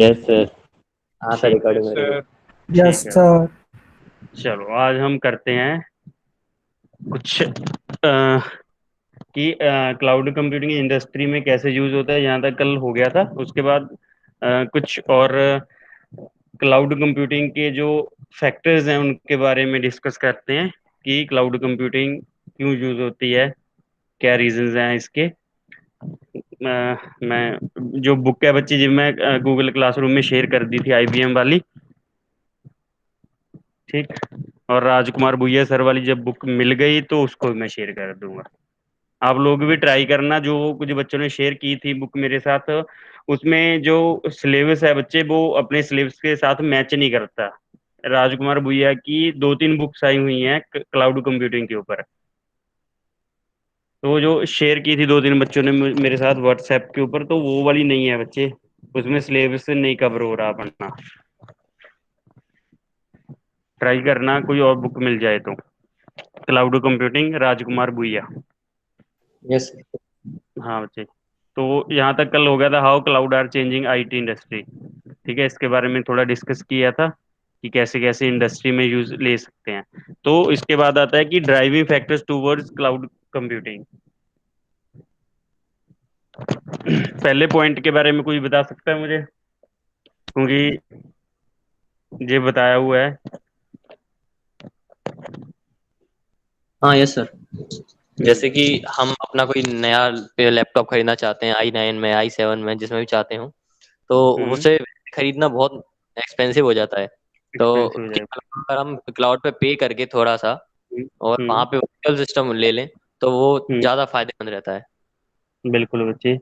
Yes sir. हाँ sir, ठीक है रिकॉर्डिंग हो रही है। सर। यस ठीक है, सर। चलो आज हम करते हैं कुछ कि क्लाउड कंप्यूटिंग इंडस्ट्री में कैसे यूज होता है, यहाँ तक कल हो गया था। उसके बाद कुछ और क्लाउड कंप्यूटिंग के जो फैक्टर्स हैं उनके बारे में डिस्कस करते हैं कि क्लाउड कंप्यूटिंग क्यों यूज होती है, क्या रीजंस हैं इसके। मैं जो बुक है बच्ची, जिब मैं गूगल क्लासरूम में शेयर कर दी थी, आईबीएम वाली। ठीक। और राजकुमार भूया सर वाली जब बुक मिल गई तो उसको मैं शेयर कर दूंगा। आप लोग भी ट्राई करना, जो कुछ बच्चों ने शेयर की थी बुक मेरे साथ, उसमें जो सिलेबस है बच्चे, वो अपने सिलेबस के साथ मैच नहीं करता। राजकुमार भूया की दो तीन बुक्स आई हुई हैं क्लाउड कंप्यूटिंग के ऊपर। तो वो जो शेयर की थी दो तीन बच्चों ने मेरे साथ व्हाट्सएप के ऊपर, तो वो वाली नहीं है बच्चे, उसमें सिलेबस नहीं कवर हो रहा पढ़ना। ट्राई करना कोई और बुक मिल जाए तो। क्लाउड कंप्यूटिंग राजकुमार भूया। यस। हाँ बच्चे। तो यहाँ तक कल हो गया था, how cloud are changing IT industry. ठीक है, इसके बारे में थोड़ा डिस्कस किया था कि कैसे कैसे इंडस्ट्री में यूज ले सकते हैं। तो इसके बाद आता है कि driving factors towards cloud computing. पहले पॉइंट के बारे में कोई बता सकता है मुझे, क्योंकि ये बताया हुआ है। हाँ यस सर। हम्म। जैसे कि हम अपना कोई नया लैपटॉप खरीदना चाहते हैं, आई 9 में, आई 7 में, जिसमें भी चाहते हो, तो हम्म। उसे खरीदना बहुत एक्सपेंसिव हो जाता है। तो एक्सपेंसिव हो उसके जाएगा। अलावा अगर हम क्लाउड पे पे करके थोड़ा सा हम्म। और वहाँ हम्म। पे वर्चुअल सिस्टम ले लें, तो वो हम्म। ज़्यादा फायदेमंद रहता है। बिल्कुल बच्चे।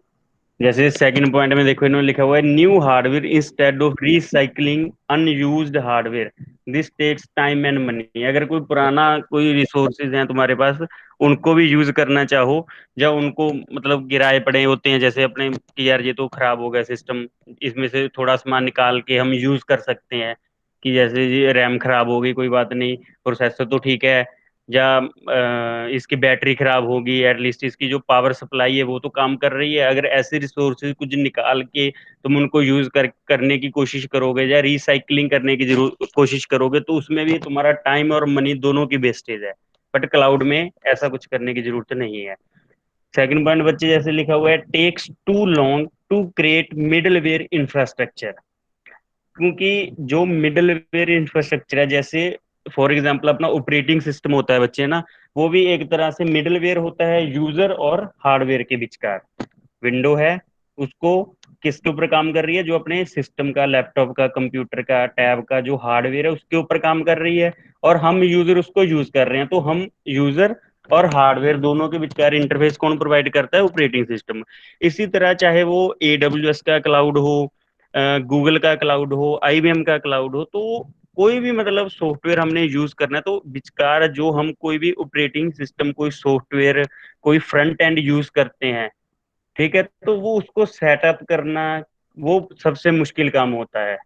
जैसे सेकंड पॉइंट में देखो, इन्होंने लिखा हुआ है new hardware instead of recycling unused hardware, this takes time and money. अगर कोई पुराना कोई रिसोर्सेज हैं तुम्हारे पास, उनको भी यूज करना चाहो, या उनको मतलब किराए पड़े होते हैं जैसे अपने कि यार ये तो खराब हो गया सिस्टम, इसमें से थोड़ा सामान निकाल के हम यूज कर सकते हैं। कि जैसे ये रैम खराब हो गई, कोई बात नहीं, प्रोसेसर तो ठीक है, या इसकी बैटरी खराब होगी, एटलीस्ट इसकी जो पावर सप्लाई है वो तो काम कर रही है। अगर ऐसे रिसोर्सेज कुछ निकाल के तुम उनको यूज करने की कोशिश करोगे या रिसाइकलिंग करने की जरूर कोशिश करोगे, तो उसमें भी तुम्हारा टाइम और मनी दोनों की वेस्टेज है। बट क्लाउड में ऐसा कुछ करने की जरूरत नहीं है। सेकंड पॉइंट बच्चे जैसे लिखा हुआ है, takes too long to create middleware infrastructure. क्योंकि जो मिडलवेयर इंफ्रास्ट्रक्चर है, जैसे फॉर एग्जांपल अपना ऑपरेटिंग सिस्टम होता है बच्चे ना, वो भी एक तरह से मिडलवेयर होता है यूजर और हार्डवेयर के बीचकार। विंडो है, उसको किसके ऊपर काम कर रही है, जो अपने सिस्टम का, लैपटॉप का, कंप्यूटर का, टैब का जो हार्डवेयर है उसके ऊपर काम कर रही है। और हम यूजर उसको यूज कर रहे हैं, तो हम यूजर और हार्डवेयर दोनों के बीचकार इंटरफेस कौन प्रोवाइड करता है? Operating system. इसी तरह चाहे वो AWS का क्लाउड हो, गूगल का क्लाउड हो, IBM का क्लाउड हो, तो कोई भी मतलब सॉफ्टवेयर हमने यूज करना है, तो विचकार जो हम कोई भी ऑपरेटिंग सिस्टम, कोई सॉफ्टवेयर, कोई फ्रंट एंड यूज करते हैं, ठीक है, तो वो उसको सेटअप करना वो सबसे मुश्किल काम होता है।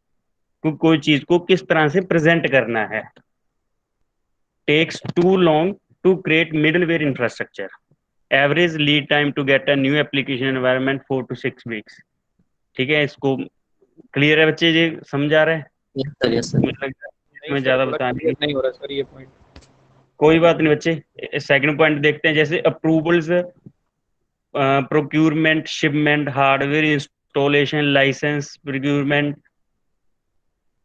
कोई चीज को किस तरह से प्रेजेंट करना है। Takes too long to create middleware infrastructure, average lead time to get a new application environment 4 to 6 weeks। ठीक है, इसको क्लियर है बच्चे? ये समझा रहे हैं? Yes sir, yes sir. मुझे लगता है नहीं इसमें सर, ज्यादा थोड़ा बताने क्लियर की नहीं हो रहा सर ये पॉइंट। कोई बात नहीं बच्चे। सेकंड पॉइंट देखते हैं, जैसे approvals, procurement, shipment, hardware installation, license, procurement,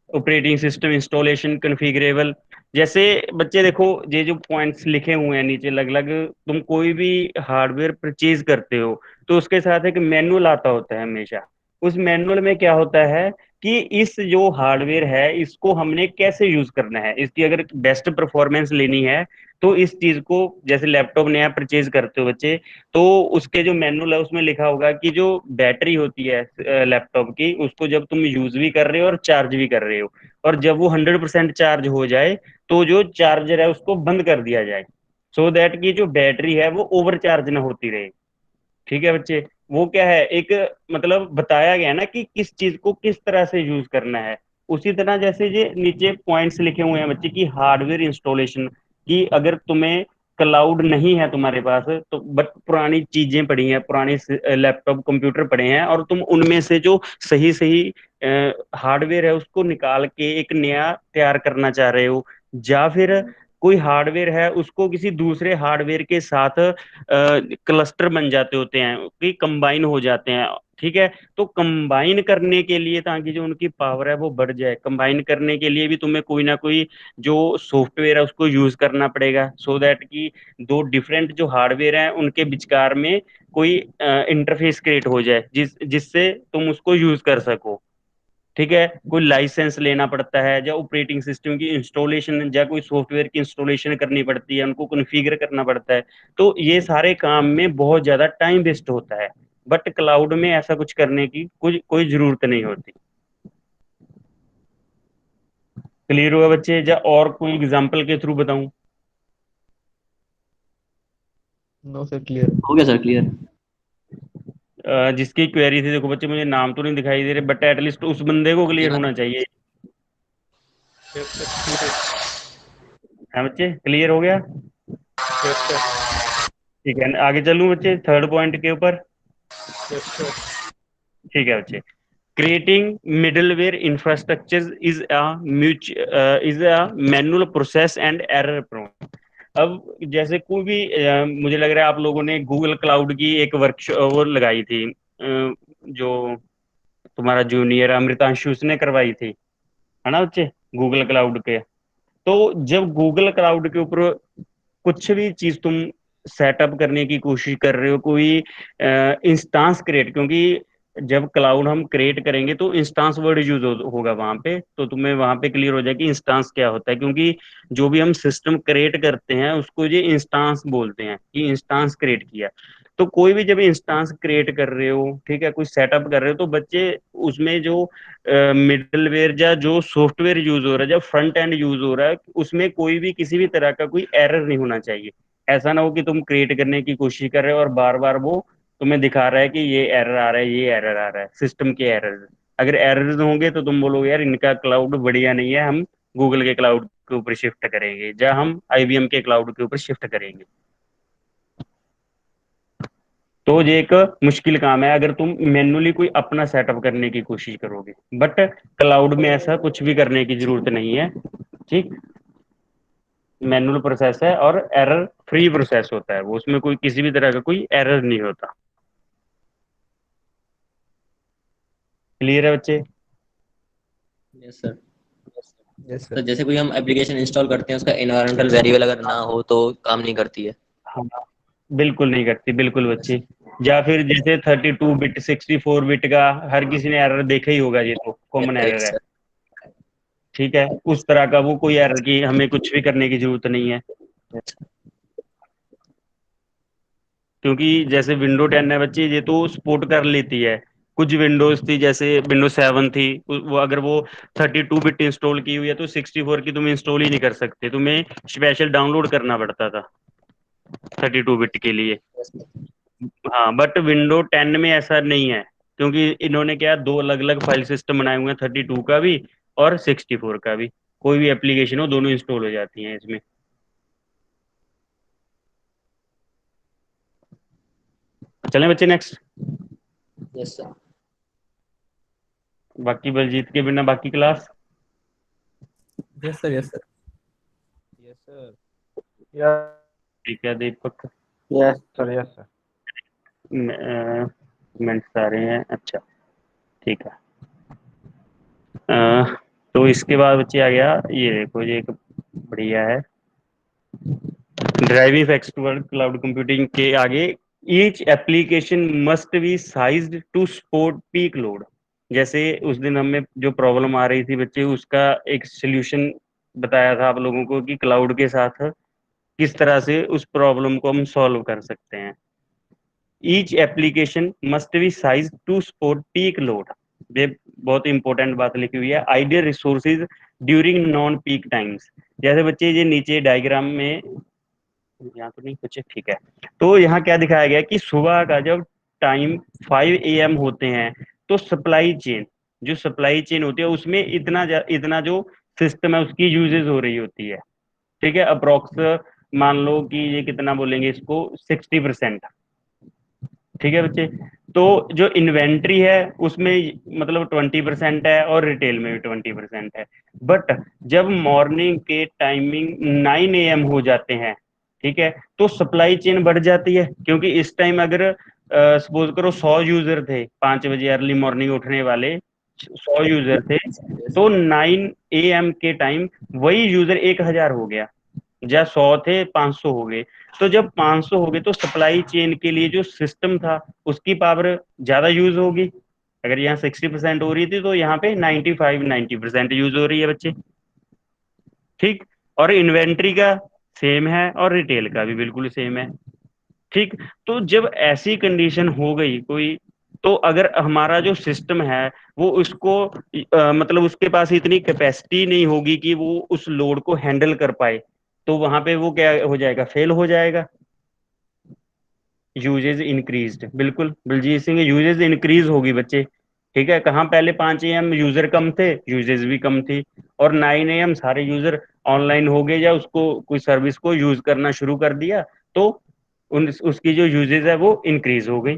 operating system installation, configurable. जैसे बच्चे देखो, ये जो पॉइंट्स लिखे हुए हैं नीचे अलग अलग, तुम कोई भी हार्डवेयर परचेज करते हो तो उसके साथ एक मैनुअल आता होता है हमेशा। उस मैनुअल में क्या होता है कि इस जो हार्डवेयर है इसको हमने कैसे यूज करना है, इसकी अगर बेस्ट परफॉर्मेंस लेनी है, तो इस चीज को, जैसे लैपटॉप नया परचेज करते हो बच्चे, तो उसके जो मैनुअल है उसमें लिखा होगा कि जो बैटरी होती है लैपटॉप की, उसको जब तुम यूज भी कर रहे हो और चार्ज भी कर रहे हो, और जब वो 100% चार्ज हो जाए, तो जो चार्जर है उसको बंद कर दिया जाए, सो दैट की जो बैटरी है वो ओवर चार्ज ना होती रहे। ठीक है बच्चे? वो क्या है, एक मतलब बताया गया ना कि किस चीज को किस तरह से यूज करना है। उसी तरह जैसे ये नीचे पॉइंट्स लिखे हुए हैं बच्चे की हार्डवेयर इंस्टॉलेशन, कि अगर तुम्हें क्लाउड नहीं है तुम्हारे पास, तो बट पुरानी चीजें पड़ी हैं, पुराने लैपटॉप कंप्यूटर पड़े हैं, और तुम उनमें से जो सही सही हार्डवेयर है उसको निकाल के एक नया तैयार करना चाह रहे हो, या फिर कोई हार्डवेयर है उसको किसी दूसरे हार्डवेयर के साथ क्लस्टर बन जाते होते हैं कि कंबाइन हो जाते हैं, ठीक है। तो कंबाइन करने के लिए, ताकि जो उनकी पावर है वो बढ़ जाए, कंबाइन करने के लिए भी तुम्हें कोई ना कोई जो सॉफ्टवेयर है उसको यूज करना पड़ेगा, सो दैट कि दो डिफरेंट जो हार्डवेयर हैं उनके विचकार में कोई इंटरफेस क्रिएट हो जाए, जिससे तुम उसको यूज कर सको, ठीक है। कोई लाइसेंस लेना पड़ता है, या ऑपरेटिंग सिस्टम की इंस्टॉलेशन या कोई सॉफ्टवेयर की इंस्टॉलेशन करनी पड़ती है, उनको कॉन्फ़िगर करना पड़ता है। तो ये सारे काम में बहुत ज्यादा टाइम वेस्ट होता है, बट क्लाउड में ऐसा कुछ करने की कुछ कोई जरूरत नहीं होती। क्लियर हुआ बच्चे, या और कोई एग्जांपल के थ्रू बताऊं? No sir, clear. हो गया सर, क्लियर। जिसकी क्वेरी थी, देखो बच्चे मुझे नाम तो नहीं दिखाई दे रहे, बट एटलीस्ट उस बंदे को क्लियर होना चाहिए। Yes sir, clear. है बच्चे, क्लियर हो गया? Yes sir. ठीक है, आगे चलूं बच्चे थर्ड पॉइंट के ऊपर? Yes sir. ठीक है बच्चे। Creating middleware infrastructure is a manual process and error prone. अब जैसे कोई भी मुझे लग रहा है आप लोगों ने गूगल क्लाउड की एक वर्कशॉप वो लगाई थी, जो तुम्हारा जूनियर अमृतांशु उसने करवाई थी, है ना बच्चे, गूगल क्लाउड के। तो जब गूगल क्लाउड के ऊपर कुछ भी चीज तुम सेटअप करने की कोशिश कर रहे हो, कोई इंस्टांस क्रिएट, क्योंकि जब क्लाउड हम क्रिएट करेंगे तो इंस्टांस वर्ड यूज होगा वहां पे, तो तुम्हें वहां पे क्लियर हो जाए कि इंस्टांस क्या होता है, क्योंकि जो भी हम सिस्टम क्रिएट करते हैं उसको ये इंस्टांस बोलते हैं कि इंस्टांस क्रिएट किया। तो कोई भी जब इंस्टांस क्रिएट कर रहे हो, ठीक है, कोई सेटअप कर रहे हो, तो बच्चे उसमें जो मिडलवेयर या जो सॉफ्टवेयर यूज हो रहा है, जब फ्रंट एंड यूज हो रहा है, उसमें कोई भी किसी भी तरह का कोई एरर नहीं होना चाहिए। ऐसा ना हो कि तुम क्रिएट करने की कोशिश कर रहे हो और बार बार वो तुम्हें दिखा रहा है कि ये एरर आ रहा है, ये एरर आ रहा है, सिस्टम के एरर। अगर एरर्स होंगे तो तुम बोलोगे यार इनका क्लाउड बढ़िया नहीं है, हम गूगल के क्लाउड के ऊपर शिफ्ट करेंगे, या हम आईबीएम के क्लाउड के ऊपर शिफ्ट करेंगे। तो ये एक मुश्किल काम है अगर तुम मैन्युअली कोई अपना सेटअप करने की कोशिश करोगे, बट क्लाउड में ऐसा कुछ भी करने की जरूरत नहीं है, ठीक। मैनुअल प्रोसेस है और एरर फ्री प्रोसेस होता है वो, उसमें कोई किसी भी तरह का कोई एरर नहीं होता। क्लियर है बच्चे? Yes sir. यस तो सर। जैसे कोई हम एप्लीकेशन इंस्टॉल करते हैं, उसका एनवायरमेंटल वेरिएबल अगर ना हो तो काम नहीं करती है। हाँ, बिल्कुल नहीं करती, बिल्कुल बच्चे। या फिर जैसे 32 बिट 64 बिट का हर किसी ने एरर देखा ही होगा, ये तो कॉमन यस एरर है, सर। ठीक है। उस तरह का वो कोई एरर की हमें कुछ भी करने की जरूरत नहीं है, यस क्योंकि जैसे विंडो 10 है बच्चे, ये तो सपोर्ट कर लेती है। कुछ विंडोज थी, जैसे विंडो 7 थी, वो अगर वो 32 बिट इंस्टॉल की हुई है तो 64 की तुम इंस्टॉल ही नहीं कर सकते, तुम्हें स्पेशल डाउनलोड करना पड़ता था 32 बिट के लिए। सर। हाँ, बट विंडो 10 में ऐसा नहीं है, क्योंकि इन्होंने क्या दो अलग अलग फाइल सिस्टम बनाए हुए हैं, 32 का भी और 64 का भी। कोई भी एप्लीकेशन हो दोनों इंस्टॉल हो जाती हैं इसमें। चलें बच्चे नेक्स्ट। Yes sir. बाकी बलजीत के बिना बाकी class. Yes sir. Yes sir. Yes sir. Yes. ठीक है Deepak, yes sir. Yes sir. Comments आ रहे हैं, अच्छा, ठीक है। तो इसके बाद बच्चे आ गया, ये देखो ये एक बढ़िया है, driving facts toward cloud computing के आगे, each application must be sized to support peak load. जैसे उस दिन हमें जो प्रॉब्लम आ रही थी बच्चे, उसका एक सोल्यूशन बताया था आप लोगों को कि क्लाउड के साथ किस तरह से उस प्रॉब्लम को हम सॉल्व कर सकते हैं। Each application must be size to support peak load, ये बहुत इंपॉर्टेंट बात लिखी हुई है, ideal resources during non peak times. जैसे बच्चे ये नीचे डायग्राम में, यहाँ तो नहीं कुछ, ठीक है। तो यहाँ क्या दिखाया गया कि सुबह का जब टाइम 5 AM होते हैं, तो सप्लाई चेन, जो सप्लाई चेन होती है उसमें इतना जो सिस्टम है उसकी यूजेज हो रही होती है, ठीक है। अप्रोक्स मान लो कि ये कितना बोलेंगे इसको, 60%, ठीक है बच्चे। तो जो इन्वेंट्री है उसमें मतलब 20% है और रिटेल में भी 20% है। बट जब मॉर्निंग के टाइमिंग 9 AM हो जाते हैं, ठीक है, तो सप्लाई चेन बढ़ जाती है, क्योंकि इस टाइम अगर सपोज करो 100 यूजर थे, 5 बजे अर्ली मॉर्निंग उठने वाले 100 यूजर थे, तो 9 AM के टाइम वही यूजर 1,000 हो गया, या 100 थे 500 हो गए। तो जब 500 हो गए तो सप्लाई चेन के लिए जो सिस्टम था उसकी पावर ज्यादा यूज होगी। अगर यहाँ 60% हो रही थी तो यहाँ पे 90% यूज हो रही है बच्चे। ठीक। और इन्वेंट्री का सेम है और रिटेल का भी बिल्कुल सेम है। ठीक। तो जब ऐसी कंडीशन हो गई कोई, तो अगर हमारा जो सिस्टम है वो उसको मतलब उसके पास इतनी कैपेसिटी नहीं होगी कि वो उस लोड को हैंडल कर पाए, तो वहां पे वो क्या हो जाएगा, फेल हो जाएगा। यूजेज इंक्रीज्ड, बिल्कुल बलजीत सिंह, यूजेज इंक्रीज होगी बच्चे। ठीक है, कहाँ पहले 5 AM यूजर कम थे, यूजेज भी कम थी, और 9 AM सारे यूजर ऑनलाइन हो गए या उसको कोई सर्विस को यूज करना शुरू कर दिया, तो उसकी जो यूजेज है वो इंक्रीज हो गई।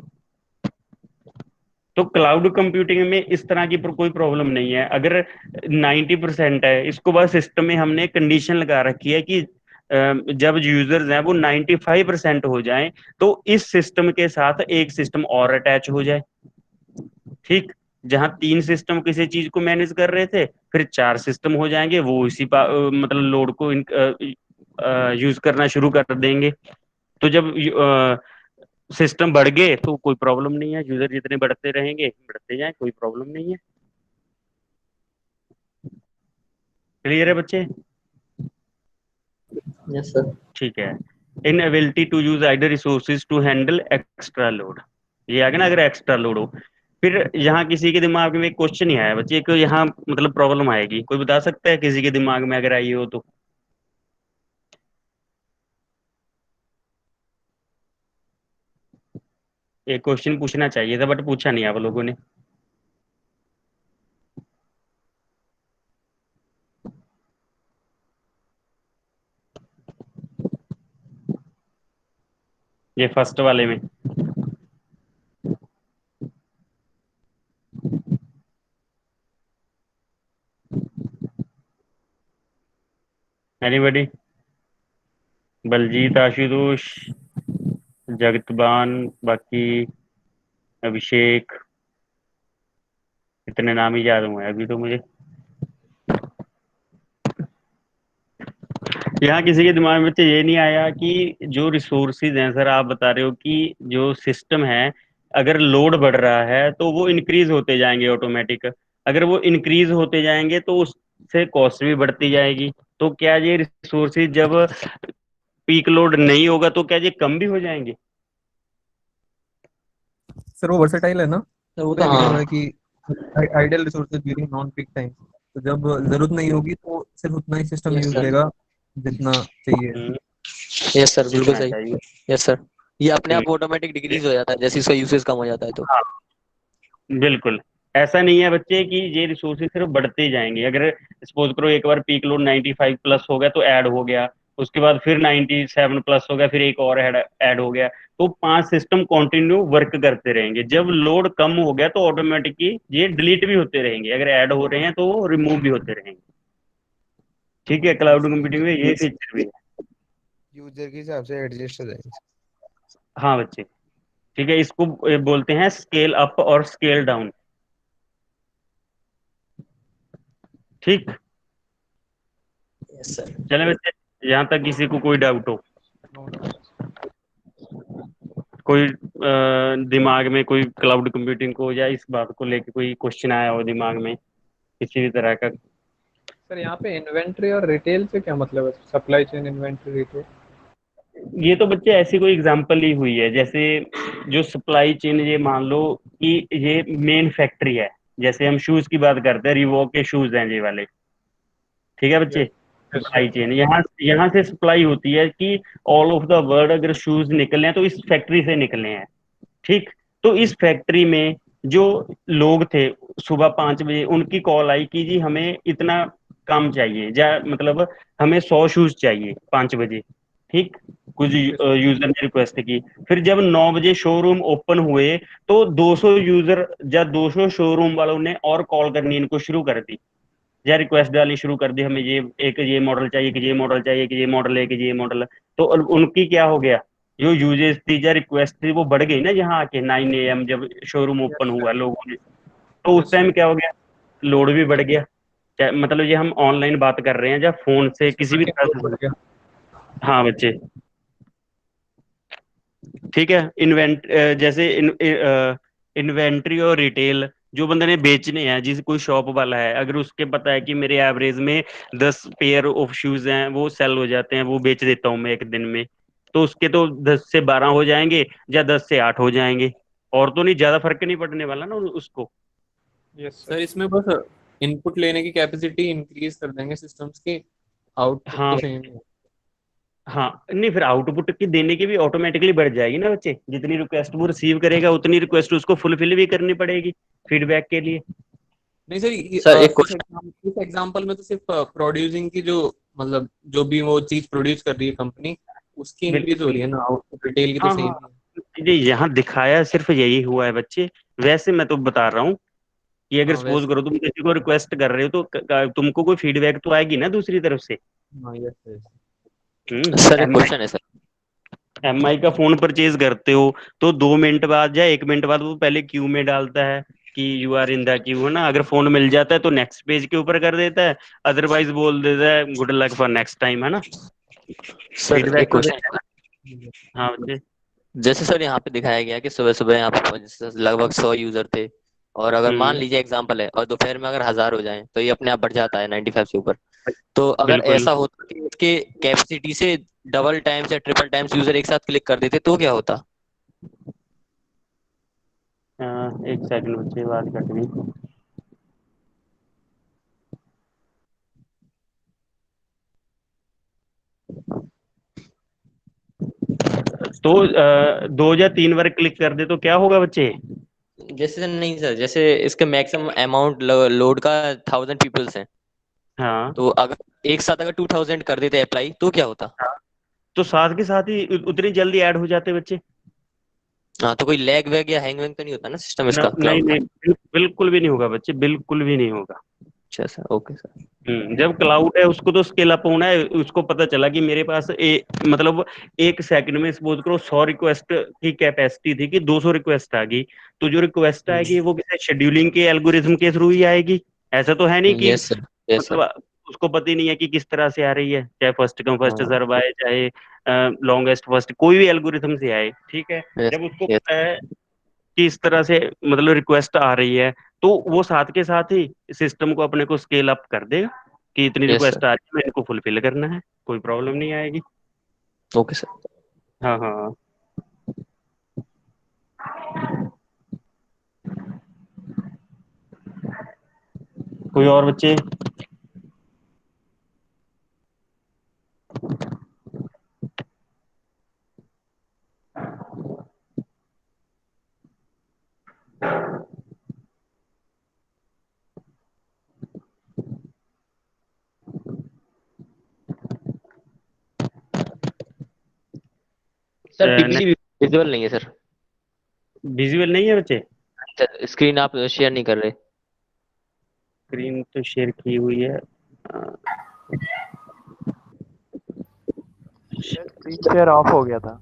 तो क्लाउड कंप्यूटिंग में इस तरह की कोई प्रॉब्लम नहीं है। अगर 90% है, इसको बस सिस्टम में हमने कंडीशन लगा रखी है कि जब यूजर्स हैं वो 95% हो जाएं, तो इस सिस्टम के साथ एक सिस्टम और अटैच हो जाए। ठीक। जहां 3 सिस्टम किसी चीज को मैनेज कर रहे थे, फिर 4 सिस्टम हो जाएंगे, वो इसी मतलब लोड को यूज करना शुरू कर देंगे। तो जब सिस्टम बढ़ गए तो कोई प्रॉब्लम नहीं है, यूजर जितने बढ़ते रहेंगे बढ़ते जाए, कोई प्रॉब्लम नहीं है। क्लियर है बच्चे? Yes sir. ठीक है। Inability to use idle resources to handle extra load, ये आ गया ना, अगर एक्स्ट्रा लोड हो। फिर यहाँ किसी के दिमाग में एक क्वेश्चन ही आया बच्चे, एक यहाँ मतलब प्रॉब्लम आएगी, कोई बता सकता है किसी के दिमाग में अगर आई हो तो? एक क्वेश्चन पूछना चाहिए था बट पूछा नहीं आप लोगों ने। ये फर्स्ट वाले में। एनीबॉडी? बलजीत, आशुतोष, जगतबान, बाकी अभिषेक, इतने नाम ही याद हुए हैं अभी तो मुझे। यहाँ किसी के दिमाग में तो ये नहीं आया कि जो रिसोर्सेज हैं, सर आप बता रहे हो कि जो सिस्टम है अगर लोड बढ़ रहा है तो वो इंक्रीज होते जाएंगे ऑटोमेटिक, अगर वो इंक्रीज होते जाएंगे तो उससे कॉस्ट भी बढ़ती जाएगी, तो क्या ये रिसोर्सेज जब पीक लोड नहीं होगा तो क्या ये कम भी हो जाएंगे? सर वो वर्सेटाइल है ना, सर वो उसमें तो लिखा हुआ हाँ। है कि ideal resources during non peak time, तो जब जरूरत नहीं होगी तो सिर्फ उतना ही सिस्टम यस यूज सर। लेगा जितना चाहिए। यस सर बिल्कुल जितना सही। चाहिए। Yes sir. ये अपने ठीक आप ऑटोमेटिक है। डिक्रीज हो जाता है जैसे इसका यूसेज कम हो जाता है तो। हाँ, बिल्कुल। ऐसा नहीं है बच्चे कि ये रिसोर्सेज सिर्फ बढ़ते ही जाएंगे। अगर सपोज करो एक बार पीक लोड 95 प्लस हो गया तो ऐड हो गया, उसके बाद फिर 97 प्लस हो गया, फिर एक और ऐड हो गया, तो 5 सिस्टम कंटिन्यू वर्क करते रहेंगे। जब लोड कम हो गया तो ऑटोमेटिकली ये डिलीट भी होते रहेंगे, अगर ऐड हो रहे हैं तो वो रिमूव भी होते रहेंगे। ठीक है, क्लाउड अच्छा, कंप्यूटिंग में ये फीचर भी है। यूजर के हिसाब से एडजस्ट हो जाएंगे। हाँ बच्चे। ठीक है, इसको बोलते हैं स्केल अप और स्केल डाउन। ठीक। Yes sir. चले बच्चे, यहाँ तक किसी को कोई डाउट हो? No doubt. कोई दिमाग में कोई क्लाउड कंप्यूटिंग को या इस बात को लेके कोई क्वेश्चन आया हो दिमाग में किसी भी तरह का? सर यहाँ पे इन्वेंट्री और रिटेल से क्या मतलब है, सप्लाई चेन इन्वेंट्री रिटेल? ये तो बच्चे ऐसी कोई एग्जांपल ही हुई है, जैसे जो सप्लाई चेन, ये मान लो कि ये मेन फैक्ट्री है, जैसे हम शूज की बात करते हैं, रिवॉक के शूज हैं ये वाले। ठीक है बच्चे। Yes. Yes supply sir. Chain यहाँ यहाँ से सप्लाई होती है कि ऑल ओवर द वर्ल्ड अगर शूज निकले हैं तो इस फैक्ट्री से निकले हैं। ठीक। तो इस फैक्ट्री में जो लोग थे सुबह 5 बजे उनकी कॉल आई कि जी हमें इतना काम चाहिए, या मतलब हमें 100 शूज चाहिए 5 बजे। ठीक, कुछ यूजर ने रिक्वेस्ट की, फिर जब 9 बजे शोरूम ओपन हुए तो 200 यूजर या 200 शोरूम वालों ने और कॉल करनी इनको शुरू कर दी, या रिक्वेस्ट डालनी शुरू कर दी, हमें ये एक ये मॉडल चाहिए, कि ये मॉडल चाहिए, कि ये मॉडल है, कि ये मॉडल है। तो उनकी क्या हो गया, जो यूजेस थी या रिक्वेस्ट थी वो बढ़ गई ना, यहाँ आके 9 AM जब शोरूम ओपन हुआ लोगों ने, तो उस टाइम क्या हो गया, लोड भी बढ़ गया। मतलब ये हम ऑनलाइन बात कर रहे हैं या फोन से किसी भी तरह बढ़ से। गया। हाँ बच्चे, ठीक है। जैसे इन्वेंट्री और रिटेल, जो बंदे ने बेचने हैं, जिस कोई शॉप वाला है, अगर उसके पता है कि मेरे एवरेज में 10 पेयर ऑफ शूज हैं, वो सेल हो जाते हैं, वो बेच देता हूँ मैं एक दिन में, तो उसके तो 10 से 12 हो जाएंगे या 10 से 8 हो जाएंगे, और तो नहीं ज्यादा फर्क नहीं पड़ने वाला ना उसको। यस सर, इसमें बस इनपुट लेने की कैपेसिटी इंक्रीज कर देंगे सिस्टम्स की, आउटपुट हाँ तो सेम ही है। हाँ, नहीं फिर आउटपुट की देने की भी ऑटोमेटिकली बढ़ जाएगी ना बच्चे, जितनी रिक्वेस्ट वो रिसीव करेगा उतनी रिक्वेस्ट उसको फुलफिल भी करनी पड़ेगी फीडबैक के लिए। नहीं सर, सर एक क्वेश्चन। इस एग्जांपल में तो सिर्फ प्रोड्यूसिंग की जो, मतलब जो भी वो चीज प्रोड्यूस कर रही है कंपनी, उसकी इंक्रीज हो बिल्कुल। रही है ना, आउटपुट रिटेल की तो हाँ सेम हाँ, ही है। ये यहाँ दिखाया सिर्फ यही हुआ है बच्चे। वैसे मैं तो बता रहा हूँ कि अगर हाँ सपोज वैसे। करो तुम किसी को रिक्वेस्ट कर रहे हो तो तुमको कोई फीडबैक तो आएगी ना दूसरी तरफ से। हाँ यस यस। सर एक एम क्वेश्चन है सर। आई का फोन परचेज करते हो तो 2 मिनट बाद या 1 मिनट बाद वो पहले क्यू में डालता है कि you are in the queue, है ना। अगर फोन मिल जाता है तो नेक्स्ट पेज के ऊपर कर देता है, अदरवाइज बोल देता है good luck for next time, है ना। सर फीडबैक एक तो क्वेश्चन देता है है। ना। हाँ बच्चे। जैसे सर यहाँ पे दिखाया गया कि सुबह सुबह यहाँ पे जैसे लगभग 100 यूजर थे, और अगर मान हम्म। लीजिए एग्जांपल है, और दोपहर में अगर 1000 हो जाए तो ये अपने आप बढ़ जाता है 95 से ऊपर। तो अगर बिल्कुल। ऐसा होता कि उसके कैपेसिटी से डबल टाइम्स या ट्रिपल टाइम्स यूजर एक साथ क्लिक कर देते तो क्या होता? एक सेकंड बच्चे, बात कट गई। तो 2 या 3 बार क्लिक कर दे तो क्या होगा बच्चे। जैसे नहीं सर, जैसे इसके मैक्सिमम अमाउंट लोड का 1000 पीपल्स हैं, हाँ तो अगर एक साथ अगर 2000 कर देते अप्लाई तो क्या होता? तो साथ के साथ ही उतनी जल्दी ऐड हो जाते बच्चे। हाँ, तो कोई लैग वैग या हैंग वैंग तो नहीं होता ना सिस्टम इसका नहीं क्लाउड का? नहीं, बिल्कुल भी नहीं होगा बच्चे, बिल्कुल भी नहीं होगा। अच्छा सर, ओके सर। जब क्लाउड है उसको तो स्केल अप होना है, उसको पता चला कि मेरे पास मतलब 1 सेकंड में सपोज करो 100 रिक्वेस्ट की कैपेसिटी थी कि 200 रिक्वेस्ट आ गई, तो जो रिक्वेस्ट आएगी वो किसी शेड्यूलिंग के एल्गोरिथम के थ्रू ही आएगी। ऐसा तो है नहीं कि यस सर, यस सर। मतलब उसको पता ही नहीं है कि किस तरह से आ रही है, चाहे फर्स्ट कम फर्स्ट हाँ, सर्व आए, चाहे लॉन्गेस्ट फर्स्ट, कोई भी एल्गोरिथम से आए, ठीक है। यस जब उसको यस। पता है कि इस तरह से मतलब रिक्वेस्ट आ रही है, तो वो साथ के साथ ही सिस्टम को अपने को स्केल अप कर देगा कि इतनी यस सर, रिक्वेस्ट आ रही है, मेरे को फुलफिल करना है, कोई प्रॉब्लम नहीं आएगी। Okay sir. हाँ हाँ। कोई और बच्चे। सर पीपीटी विजुअल नहीं है सर। विजुअल नहीं है बच्चे। सर स्क्रीन आप शेयर नहीं कर रहे। स्क्रीन तो शेयर की हुई है। स्क्रीन शेयर ऑफ हो गया था।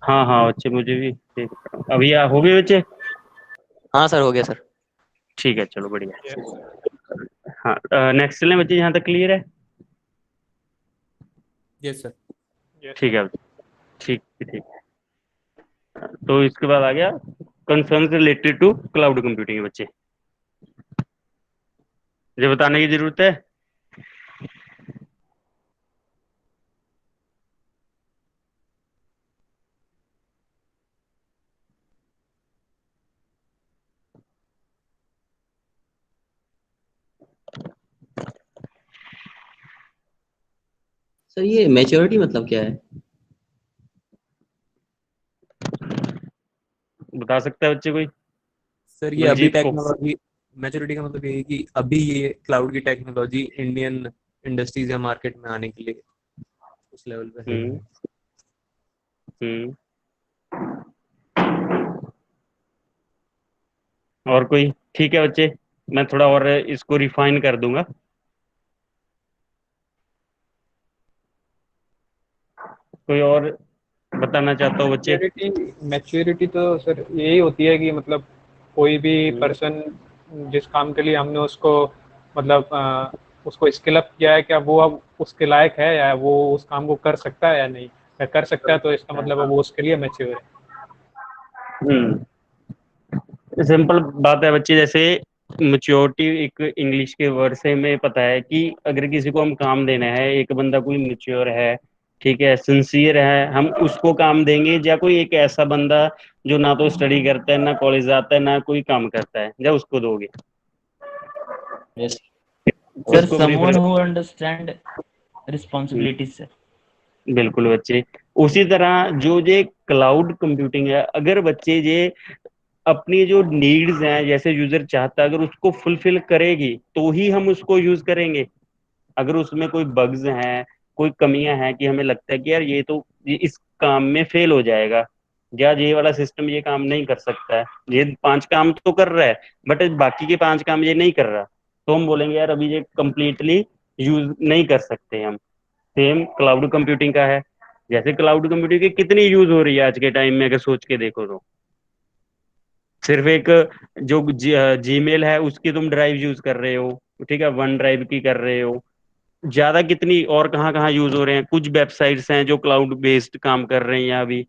हाँ हाँ बच्चे, मुझे भी देख रहा हूँ अभी। हो गए बच्चे। हाँ सर, हो गया सर। ठीक है, चलो बढ़िया। यस हाँ, नेक्स्ट चलें बच्चे, यहाँ तक क्लियर है। Yes sir. ठीक है, ठीक ठीक है। तो इसके बाद आ गया concern related to cloud computing बच्चे, मुझे बताने की जरूरत है। सर ये मैच्योरिटी मतलब क्या है? बता सकता है बच्चे कोई। सर ये अभी बलजीत को। टेक्नोलॉजी, मैच्योरिटी का मतलब ये है कि अभी ये क्लाउड की टेक्नोलॉजी इंडियन इंडस्ट्रीज या मार्केट में आने के लिए उस लेवल पे है। हम्म हम्म। और कोई? ठीक है बच्चे, मैं थोड़ा और इसको रिफाइन कर दूंगा। कोई और बताना चाहता हो बच्चे? मैच्योरिटी मैच्योरिटी तो सर यही होती है कि मतलब कोई भी हम्म। पर्सन जिस काम के लिए हमने उसको मतलब उसको स्किल अप किया है, क्या वो अब उसके लायक है या वो उस काम को कर सकता है या नहीं, या कर सकता है तो इसका मतलब हाँ। अब वो उसके लिए मैच्योर है। हम्म। सिंपल बात है बच्चे, जैसे मेच्योरिटी एक इंग्लिश के वर्ड से हमें पता है कि अगर किसी को हम काम देना है, एक बंदा कोई मेच्योर है, ठीक है, सिंसियर है, हम उसको काम देंगे, या कोई एक ऐसा बंदा जो ना तो स्टडी करता है, ना कॉलेज जाता है, ना कोई काम करता है, या उसको दोगे? यस सर उसको prefer. Someone who understand responsibilities sir. बिल्कुल बच्चे। उसी तरह जो ये क्लाउड कंप्यूटिंग है, अगर बच्चे ये अपनी जो नीड्स हैं, जैसे यूजर चाहता है, अगर उसको फुलफिल करेगी तो ही हम उसको यूज करेंगे। अगर उसमें कोई बग्स हैं, कोई कमियां हैं कि हमें लगता है कि यार ये इस काम में फेल हो जाएगा, या ये वाला सिस्टम ये काम नहीं कर सकता है, ये 5 काम तो कर रहा है बट बाकी के 5 काम ये नहीं कर रहा, तो हम बोलेंगे यार अभी ये कंप्लीटली यूज नहीं कर सकते हम। सेम क्लाउड कंप्यूटिंग का है। जैसे क्लाउड कंप्यूटिंग की कितनी यूज हो रही है आज के टाइम में, अगर सोच के देखो तो सिर्फ एक जो जीमेल है उसकी तुम ड्राइव यूज कर रहे हो, ठीक है, वन ड्राइव की कर रहे हो, ज्यादा कितनी और कहाँ कहाँ यूज हो रहे हैं। कुछ वेबसाइट्स हैं जो क्लाउड बेस्ड काम कर रही हैं अभी,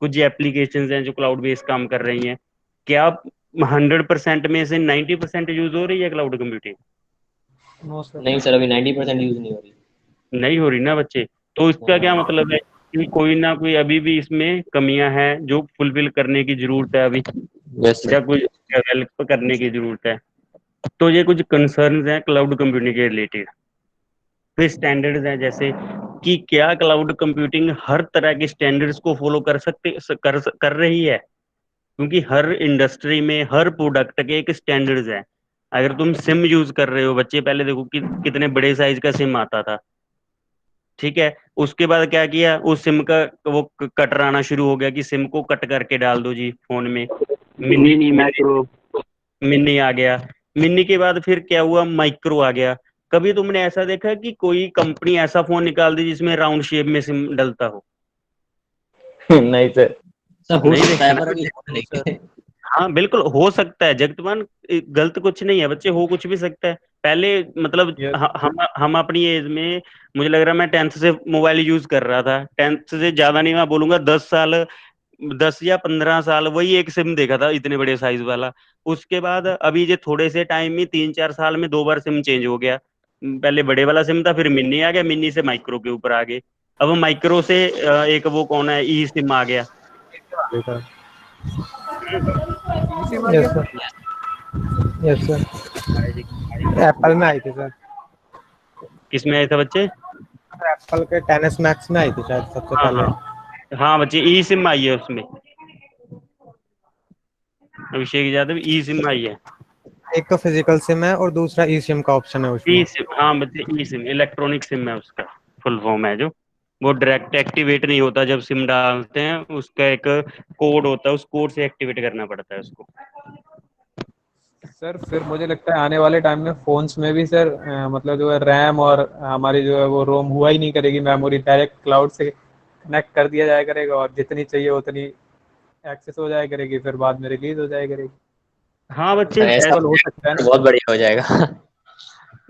कुछ एप्लीकेशंस हैं जो क्लाउड बेस्ड काम कर रही हैं। क्या 100% में से 90% यूज हो रही है क्लाउड कंप्यूटिंग? No sir. नहीं सर, अभी 90% यूज नहीं हो रही। नहीं हो रही ना बच्चे। तो इसका क्या हाँ। मतलब है कि कोई ना कोई अभी भी इसमें कमियां हैं जो फुलफिल करने की जरूरत है अभी, यस या सर। कुछ डेवलप करने की जरूरत है। तो ये कुछ कंसर्न्स हैं क्लाउड कंप्यूटिंग के रिलेटेड। फिर स्टैंडर्ड्स हैं, जैसे कि क्या क्लाउड कंप्यूटिंग हर तरह के स्टैंडर्ड्स को फॉलो कर रही है? क्योंकि हर इंडस्ट्री में हर प्रोडक्ट के एक स्टैंडर्ड्स है। अगर तुम सिम यूज कर रहे हो बच्चे, पहले देखो कि कितने बड़े साइज का सिम आता था, ठीक है। उसके बाद क्या किया, उस सिम का वो कटर आना शुरू हो गया कि सिम को कट करके डाल दो जी फोन में। Mini mini mini macro. Mini आ गया। मिनी के बाद फिर क्या हुआ, माइक्रो आ गया। कभी तुमने ऐसा देखा कि कोई कंपनी ऐसा फोन निकाल दी जिसमें राउंड शेप में सिम डलता हो? नहीं सर। सर हो नहीं सकता देखा है ना। पर अभी है नो सर। नहीं। हाँ बिल्कुल हो सकता है जगतमान, गलत कुछ नहीं है बच्चे, हो कुछ भी सकता है। पहले मतलब यस। हम अपनी एज में, मुझे लग रहा है मैं 10th से मोबाइल यूज कर रहा था, 10th से ज्यादा नहीं, मैं बोलूंगा 10 साल, 10 या 15 साल वही एक सिम देखा था इतने बड़े साइज वाला। उसके बाद अभी ये थोड़े से टाइम में 3-4 साल में 2 बार सिम चेंज हो गया। पहले बड़े वाला सिम था, फिर मिनी आ गया, मिनी से माइक्रो के ऊपर आ गए। अब माइक्रो से एक वो कौन है, ई सिम आ गया। इसी में आ यस गया। सर। यस सर, एप्पल में आई थी सर। किसमें आया था बच्चे? एप्पल के 10s मैक्स में आई थी शायद सबसे हाँ पहले। हाँ। हाँ बच्चे, ई सिम आई है उसमें, अभिषेक यादव, ई सिम आई है। एक तो फिजिकल सिम है और दूसरा ई सिम का ऑप्शन है ई उसमें। सिम, हाँ बच्चे, ई सिम इलेक्ट्रॉनिक सिम है, उसका फुल फॉर्म है जो, वो डायरेक्ट एक्टिवेट नहीं होता जब सिम डालते हैं, उसका एक कोड होता है, उस कोड से एक्टिवेट करना पड़ता है उसको। सर फिर मुझे लगता है आने वाले टाइम में फोन्स में भी सर मतलब जो है रैम और हमारी जो है वो रोम हुआ ही नहीं करेगी, मेमोरी डायरेक्ट क्लाउड से कनेक्ट कर दिया जाया करेगा और जितनी चाहिए उतनी एक्सेस हो जाया करेगी, फिर बाद में रिलीज हो जाया करेगी। हाँ बच्चे सर ऐसा ऐसा, पॉसिबल हो सकता है ना। बहुत बढ़िया हो जाएगा।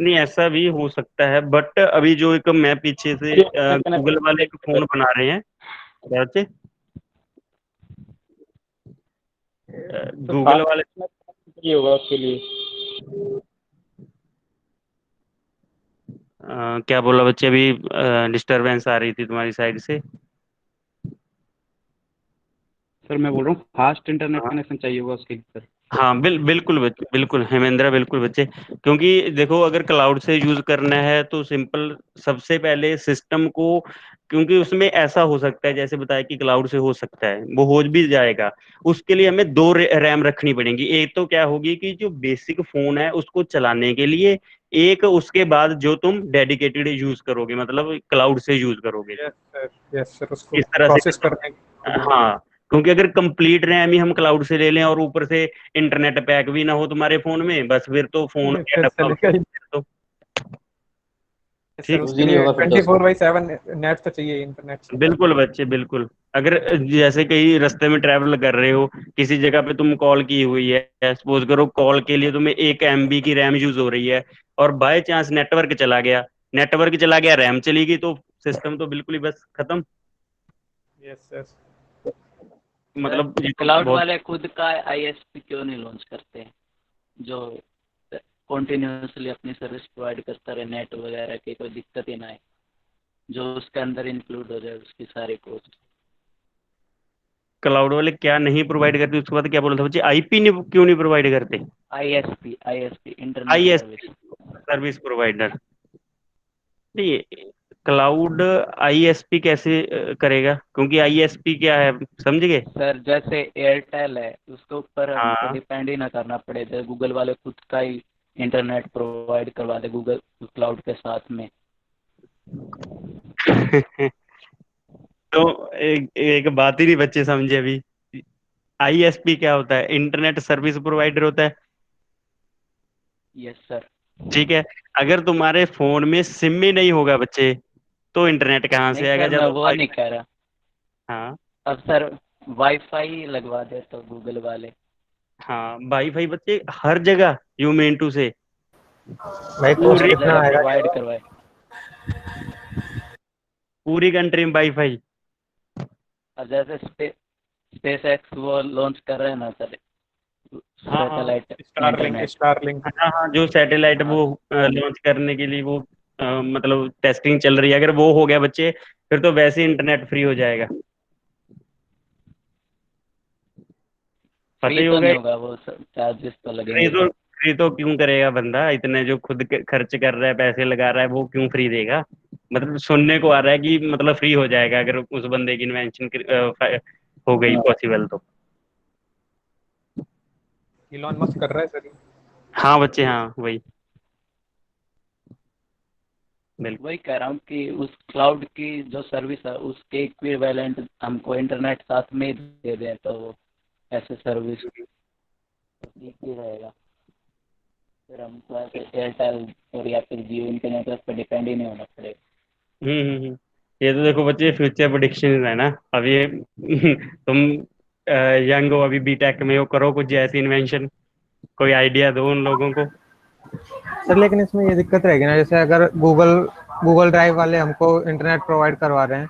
नहीं ऐसा भी हो सकता है, बट अभी जो एक मैं पीछे से गूगल वाले एक फोन बना रहे हैं, क्या बच्चे, तो गूगल फास्ट वाले, ये होगा उसके लिए। क्या बोला बच्चे, अभी डिस्टरबेंस आ रही थी तुम्हारी साइड से। सर मैं बोल रहा हूँ फास्ट इंटरनेट कनेक्शन चाहिए होगा उसके लिए सर। हाँ बिल्कुल बच्चे, बिल्कुल हेमेंद्र, बिल्कुल बच्चे। क्योंकि देखो अगर क्लाउड से यूज करना है तो सिंपल, सबसे पहले सिस्टम को क्योंकि उसमें ऐसा हो सकता है जैसे बताया कि क्लाउड से हो सकता है, वो हो भी जाएगा। उसके लिए हमें दो रैम रखनी पड़ेगी। एक तो क्या होगी कि जो बेसिक फोन है उसको चलाने के लिए, एक उसके बाद जो तुम डेडिकेटेड यूज करोगे, मतलब क्लाउड से यूज करोगे, यस सर, यस सर, उसको इस तरह से प्रोसेस मतलब। करने के लिए। हाँ, क्योंकि अगर कंप्लीट रैम ही हम क्लाउड से ले लें और ऊपर से इंटरनेट पैक भी ना हो तुम्हारे फोन में, बस फिर तो फोन ये क्या फिर डब्बा चलेगा ही नहीं। तो। सर ठीक। यूज उसके ही नहीं लिए होगा फिर तो उसका। 24/7 नेट तो चाहिए, इंटरनेट चाहिए। बिल्कुल बच्चे, बिल्कुल। अगर जैसे कहीं रास्ते में ट्रैवल कर रहे हो, किसी जगह पे तुम कॉल की हुई है, सपोज करो कॉल के लिए तुम्हें 1 MB की रैम यूज हो रही है, और बाय चांस नेटवर्क चला गया, रैम चली गई, तो सिस्टम तो बिल्कुल ही बस खत्म। Yes yes. सर मतलब ये तो क्लाउड बहुत। वाले खुद का आईएसपी क्यों नहीं लॉन्च करते हैं, जो कॉन्टिन्यूसली अपनी सर्विस प्रोवाइड करता रहे, नेट वगैरह की कोई दिक्कत ही ना आए, जो उसके अंदर इंक्लूड हो जाए उसकी सारी कॉस्ट। क्लाउड वाले क्या नहीं प्रोवाइड करते, उसके बाद क्या बोला था बच्चे, आईपी नहीं, क्यों नहीं प्रोवाइड करते? ISP internet ISP service. Service provider. नहीं, क्लाउड आईएसपी कैसे करेगा? क्योंकि आईएसपी क्या है, समझ गए? सर जैसे एयरटेल है, उसके ऊपर हमको हाँ। डिपेंड ही ना करना पड़े, जैसे गूगल वाले खुद का ही इंटरनेट प्रोवाइड करवा दे गूगल क्लाउड के साथ में। तो एक बात ही नहीं बच्चे समझे अभी। आईएसपी क्या होता है? इंटरनेट सर्विस प्रोवाइडर होता है। Yes sir. ठीक है। अगर तुम्हारे फोन में सिम ही नहीं होगा बच्चे, तो इंटरनेट कहाँ नहीं से आएगा? सर, जब मैं तो वो नहीं कह रहा। हाँ। अब सर वाईफाई लगवा दे तो गूगल वाले। हाँ, वाईफाई बच्चे हर जगह, यू मीन टू से भाई कॉस्ट पूरी हर कितना जगह आएगा ये प्रोवाइड और? करवाए। पूरी कंट्री में वाईफाई। अब जैसे स्पेस एक्स वो लॉन्च कर रहे हैं ना सर, हाँ हाँ सैटेलाइट स्टारलिंक, इंटरनेट। स्टारलिंक। हाँ हाँ, जो सैटेलाइट हाँ वो लॉन्च करने के लिए वो मतलब टेस्टिंग चल रही है। अगर वो हो गया बच्चे, फिर तो वैसे ही इंटरनेट फ्री हो जाएगा। पता फ्री ही तो होगा। नहीं होगा, वो चार्जेस तो फ्री लगेंगे। तो फ्री तो क्यों करेगा बंदा? इतने जो खुद खर्च कर रहा है, पैसे लगा रहा है, वो क्यों फ्री देगा? मतलब सुनने को आ रहा है कि मतलब फ्री हो जाएगा अगर उस बंदे की इन्वेंशन हो गई पॉसिबल तो। इलॉन मस्क कर रहा है सर ये। हाँ बच्चे, हाँ वही, बिल्कुल। वही कह रहा हूँ कि उस क्लाउड की जो सर्विस है उसके इक्विवेलेंट हमको इंटरनेट साथ में ही दे दें, तो ऐसे सर्विस ठीक ही रहेगा। फिर हमको ऐसे एयरटेल और या फिर जियो इनके नेटवर्क पर डिपेंड ही नहीं होना पड़ेगा। हम्म। ये तो देखो बच्चे, फ्यूचर प्रेडिक्शन है ना। अब ये तुम यंग हो, अभी बीटेक में हो, करो कुछ ऐसी इन्वेंशन, कोई आइडिया दो उन लोगों को। सर लेकिन इसमें ये दिक्कत रहेगी ना, जैसे अगर गूगल गूगल ड्राइव वाले हमको इंटरनेट प्रोवाइड करवा रहे हैं,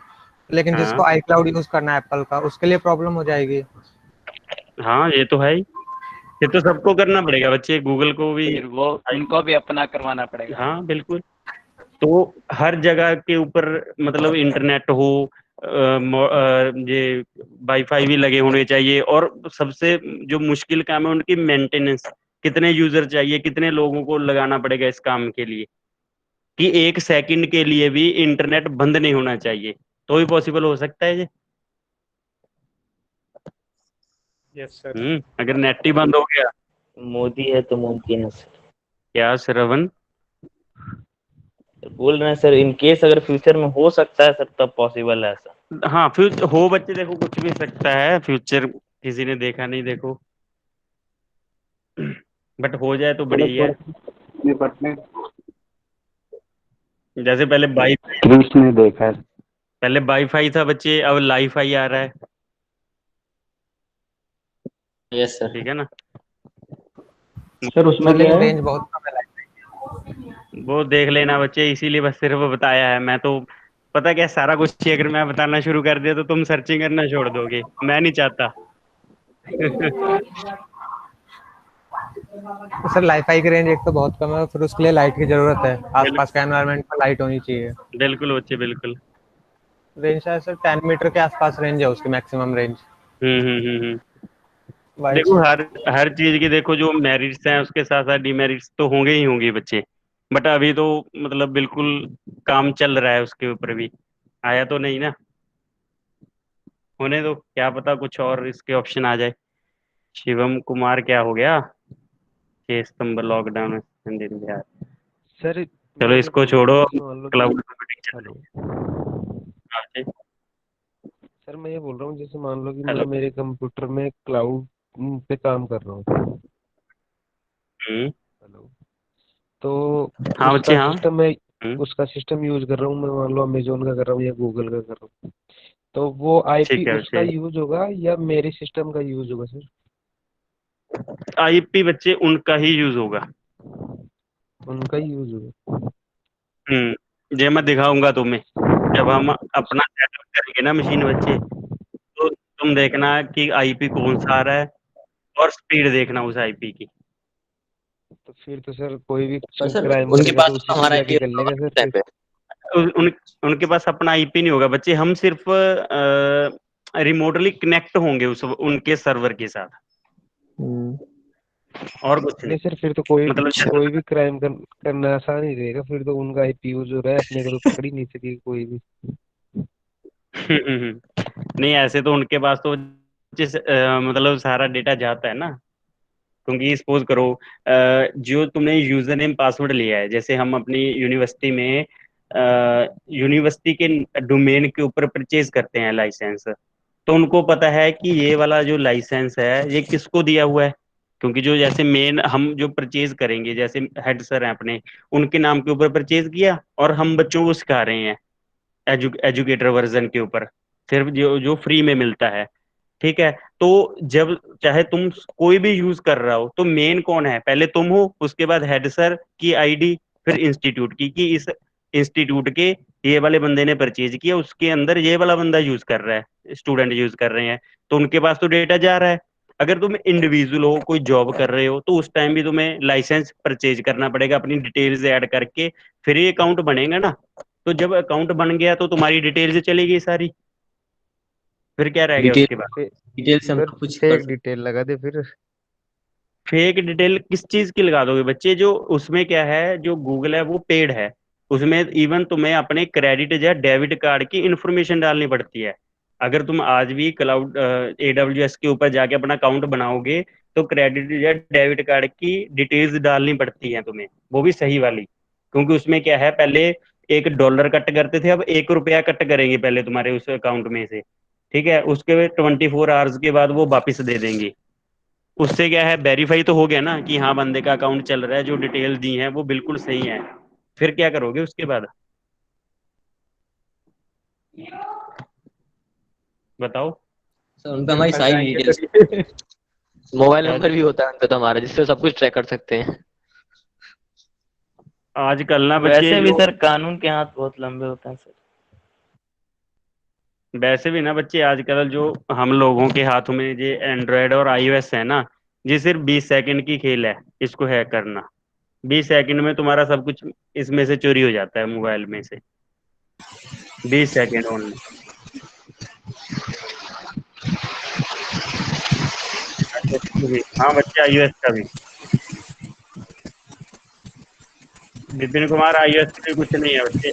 लेकिन हाँ जिसको आई क्लाउड यूज करना है एप्पल का, उसके लिए प्रॉब्लम हो जाएगी। हाँ, ये तो है ही। ये तो सबको करना पड़ेगा बच्चे, गूगल को भी। फिर वो उनको भी अपना करवाना पड़ेगा। हाँ बिल्कुल। तो हर जगह के ऊपर मतलब इंटरनेट हो, ये वाईफाई भी लगे होने चाहिए, और सबसे जो मुश्किल काम है उनकी मेंटेनेंस। कितने यूजर चाहिए, कितने लोगों को लगाना पड़ेगा इस काम के लिए, कि 1 सेकंड के लिए भी इंटरनेट बंद नहीं होना चाहिए, तो ही पॉसिबल हो सकता है ये। Yes sir. अगर नेट ही बंद हो गया। मोदी है तो मुमकिन है सर। क्या श्रवण? बोल रहे हैं सर, इन केस अगर फ्यूचर में हो सकता है सर, तब पॉसिबल है ऐसा। हाँ, फ्यूचर हो बच्चे, देखो कुछ भी सकता है, फ्यूचर किसी ने देखा नहीं, देखो। बट हो जाए तो चलो बढ़िया है। छोड़, निपटने। जैसे क्रिस ने देखा है। पहले वाईफाई था बच्चे, अब लाईफाई आ रहा है। Yes sir. ठीक है ना? सर उसमें सर क्या लेकिन है? रेंज बहुत कम है। वो देख लेना बच्चे, इसीलिए बस सिर्फ बताया है मैं तो। पता क्या, सारा कुछ ही अगर मैं बताना शुरू कर दिया तो तुम सर्चिंग करना छोड़ दोगे, मैं नहीं चाहता। तो सर लाईफाई की रेंज एक तो बहुत कम है, फिर उसके लिए लाइट की जरूरत है, बिल, आसपास का एनवायरनमेंट में लाइट होनी चाहिए। बिल्कुल बच्चे, बिल्कुल। रेंज शायद सर 10 मीटर के आसपास रेंज है उसकी, मैक्सिमम रेंज। हम्म। वाइड। देखो, हर हर चीज के देखो, जो मेरिट्स हैं उसके साथ साथ डिमेरिट्स तो होंगे ही होंगे बच्चे। बट अभी तो मतलब बिल्कुल काम चल रहा है उसके ऊपर भी। आया तो नहीं ना, होने दो, क्या पता कुछ और इसके ऑप्शन आ जाए। शिवम कुमार क्या हो गया, 6 सितंबर लॉकडाउन में दिन बिहार। सर चलो मैं ये इसको बोल रहा हूँ छोड़ो, जैसे मान लो कि क्लाउड कंप्यूटिंग चल हेलो रही है। सर मैं ये बोल रहा हूँ जैसे मान लो कि मैं हेलो। मेरे कंप्यूटर में क्लाउड पे काम कर रहा हूँ। हम्म। हेलो। तो हाँ बच्चे, उसका हाँ। सिस्टम मैं हम्म। उसका सिस्टम यूज कर रहा हूँ, मैं मान लो अमेजोन का कर रहा हूँ या गूगल का कर रहा हूँ, तो वो आईपी ठीक है उसका बच्चे। यूज होगा या मेरे सिस्टम का यूज होगा सर? आईपी बच्चे उनका ही यूज होगा। उनका ही यूज होगा। ये मैं दिखाऊंगा तुम्हें, जब हम अपना सेटअप करेंगे ना मशीन बच्चे, तो तुम देखना कि आईपी कौन सा आ रहा है, और स्पीड देखना उस आईपी की। तो फिर तो सर कोई भी पर सर क्राइम उनके करेगा पास तो तो उसी पे हमारा जाके आईपी कर लेगा सर उस टाइम फिर। पे। उनके पास अपना आईपी नहीं होगा बच्चे, हम सिर्फ रिमोटली कनेक्ट होंगे उस उनके सर्वर के साथ, हम्म। और कुछ नहीं। नहीं सर फिर तो कोई मतलब कोई भी क्राइम करना आसान ही रहेगा, फिर तो उनका आईपी यूज हो रहा है, अपने को तो पकड़ ही नहीं सकेगी कोई भी। नहीं, ऐसे तो उनके पास तो मतलब सारा डेटा जाता है ना। क्योंकि सपोज करो, जो तुमने यूजर नेम पासवर्ड लिया है, जैसे हम अपनी यूनिवर्सिटी में यूनिवर्सिटी के डोमेन के ऊपर परचेज करते हैं लाइसेंस, तो उनको पता है कि ये वाला जो लाइसेंस है ये किसको दिया हुआ है। क्योंकि जो जैसे मेन हम जो परचेज करेंगे, जैसे हेड सर हैं अपने, उनके नाम के ऊपर परचेज किया, और हम बच्चों को सिखा रहे हैं एजुकेटर वर्जन के ऊपर, सिर्फ जो जो फ्री में मिलता है। ठीक है। तो जब चाहे तुम कोई भी यूज कर रहा हो, तो मेन कौन है, पहले तुम हो, उसके बाद हेड सर की आईडी, फिर इंस्टीट्यूट की, कि इस इंस्टीट्यूट के ये वाले बंदे ने परचेज किया, उसके अंदर ये वाला बंदा यूज कर रहा है, स्टूडेंट यूज कर रहे हैं, तो उनके पास तो डेटा जा रहा है। अगर तुम इंडिविजुअल हो, कोई जॉब कर रहे हो, तो उस टाइम भी तुम्हें लाइसेंस परचेज करना पड़ेगा, अपनी डिटेल्स ऐड करके, फिर ये अकाउंट बनेगा ना। तो जब अकाउंट बन गया तो तुम्हारी डिटेल्स चलेगी सारी, फिर क्या रह गया डिटेल उसके बाद। फे, डिटेल से हम सर सब कुछ कर फेक सकते डिटेल लगा दे फिर। फेक डिटेल किस चीज की लगा दोगे बच्चे, जो उसमें क्या है, जो गूगल है वो पेड है, उसमें इवन तुम्हें अपने क्रेडिट या डेबिट कार्ड की इंफॉर्मेशन डालनी पड़ती है। अगर तुम आज भी क्लाउड AWS के ऊपर जाके अपना अकाउंट बनाओगे, तो क्रेडिट या डेबिट कार्ड की डिटेल्स डालनी पड़ती है तुम्हें, वो भी सही वाली। क्योंकि उसमें क्या है, पहले $1 कट करते थे, अब ₹1 कट करेंगे पहले तुम्हारे उस अकाउंट में से। ठीक है, उसके 24 आवर्स के बाद वो वापिस दे देंगे। उससे क्या है, वेरीफाई तो हो गया ना कि हाँ बंदे का अकाउंट चल रहा है, जो डिटेल दी है वो बिल्कुल सही है। फिर क्या करोगे उसके बाद, बताओ। सर उन पे फिर हमारी फंस सारी जाएंगे डिटेल्स, सर ये। मोबाइल क्या नंबर भी होता है उन पे तो हमारा, जिससे सब कुछ ट्रैक कर सकते हैं। आजकल ना बच्चे वैसे भी जो, सर कानून के हाथ बहुत लंबे होते हैं सर। वैसे भी ना बच्चे, आजकल जो हम लोगों के हाथों में ये एंड्रॉयड और iOS है ना, ये सिर्फ 20 सेकंड की खेल है इसको हैक करना। 20 सेकंड में तुम्हारा सब कुछ इसमें से चोरी हो जाता है, मोबाइल में से, 20 सेकंड ओनली। हाँ बच्चे, iOS का भी, विपिन कुमार, iOS का भी कुछ नहीं है बच्चे।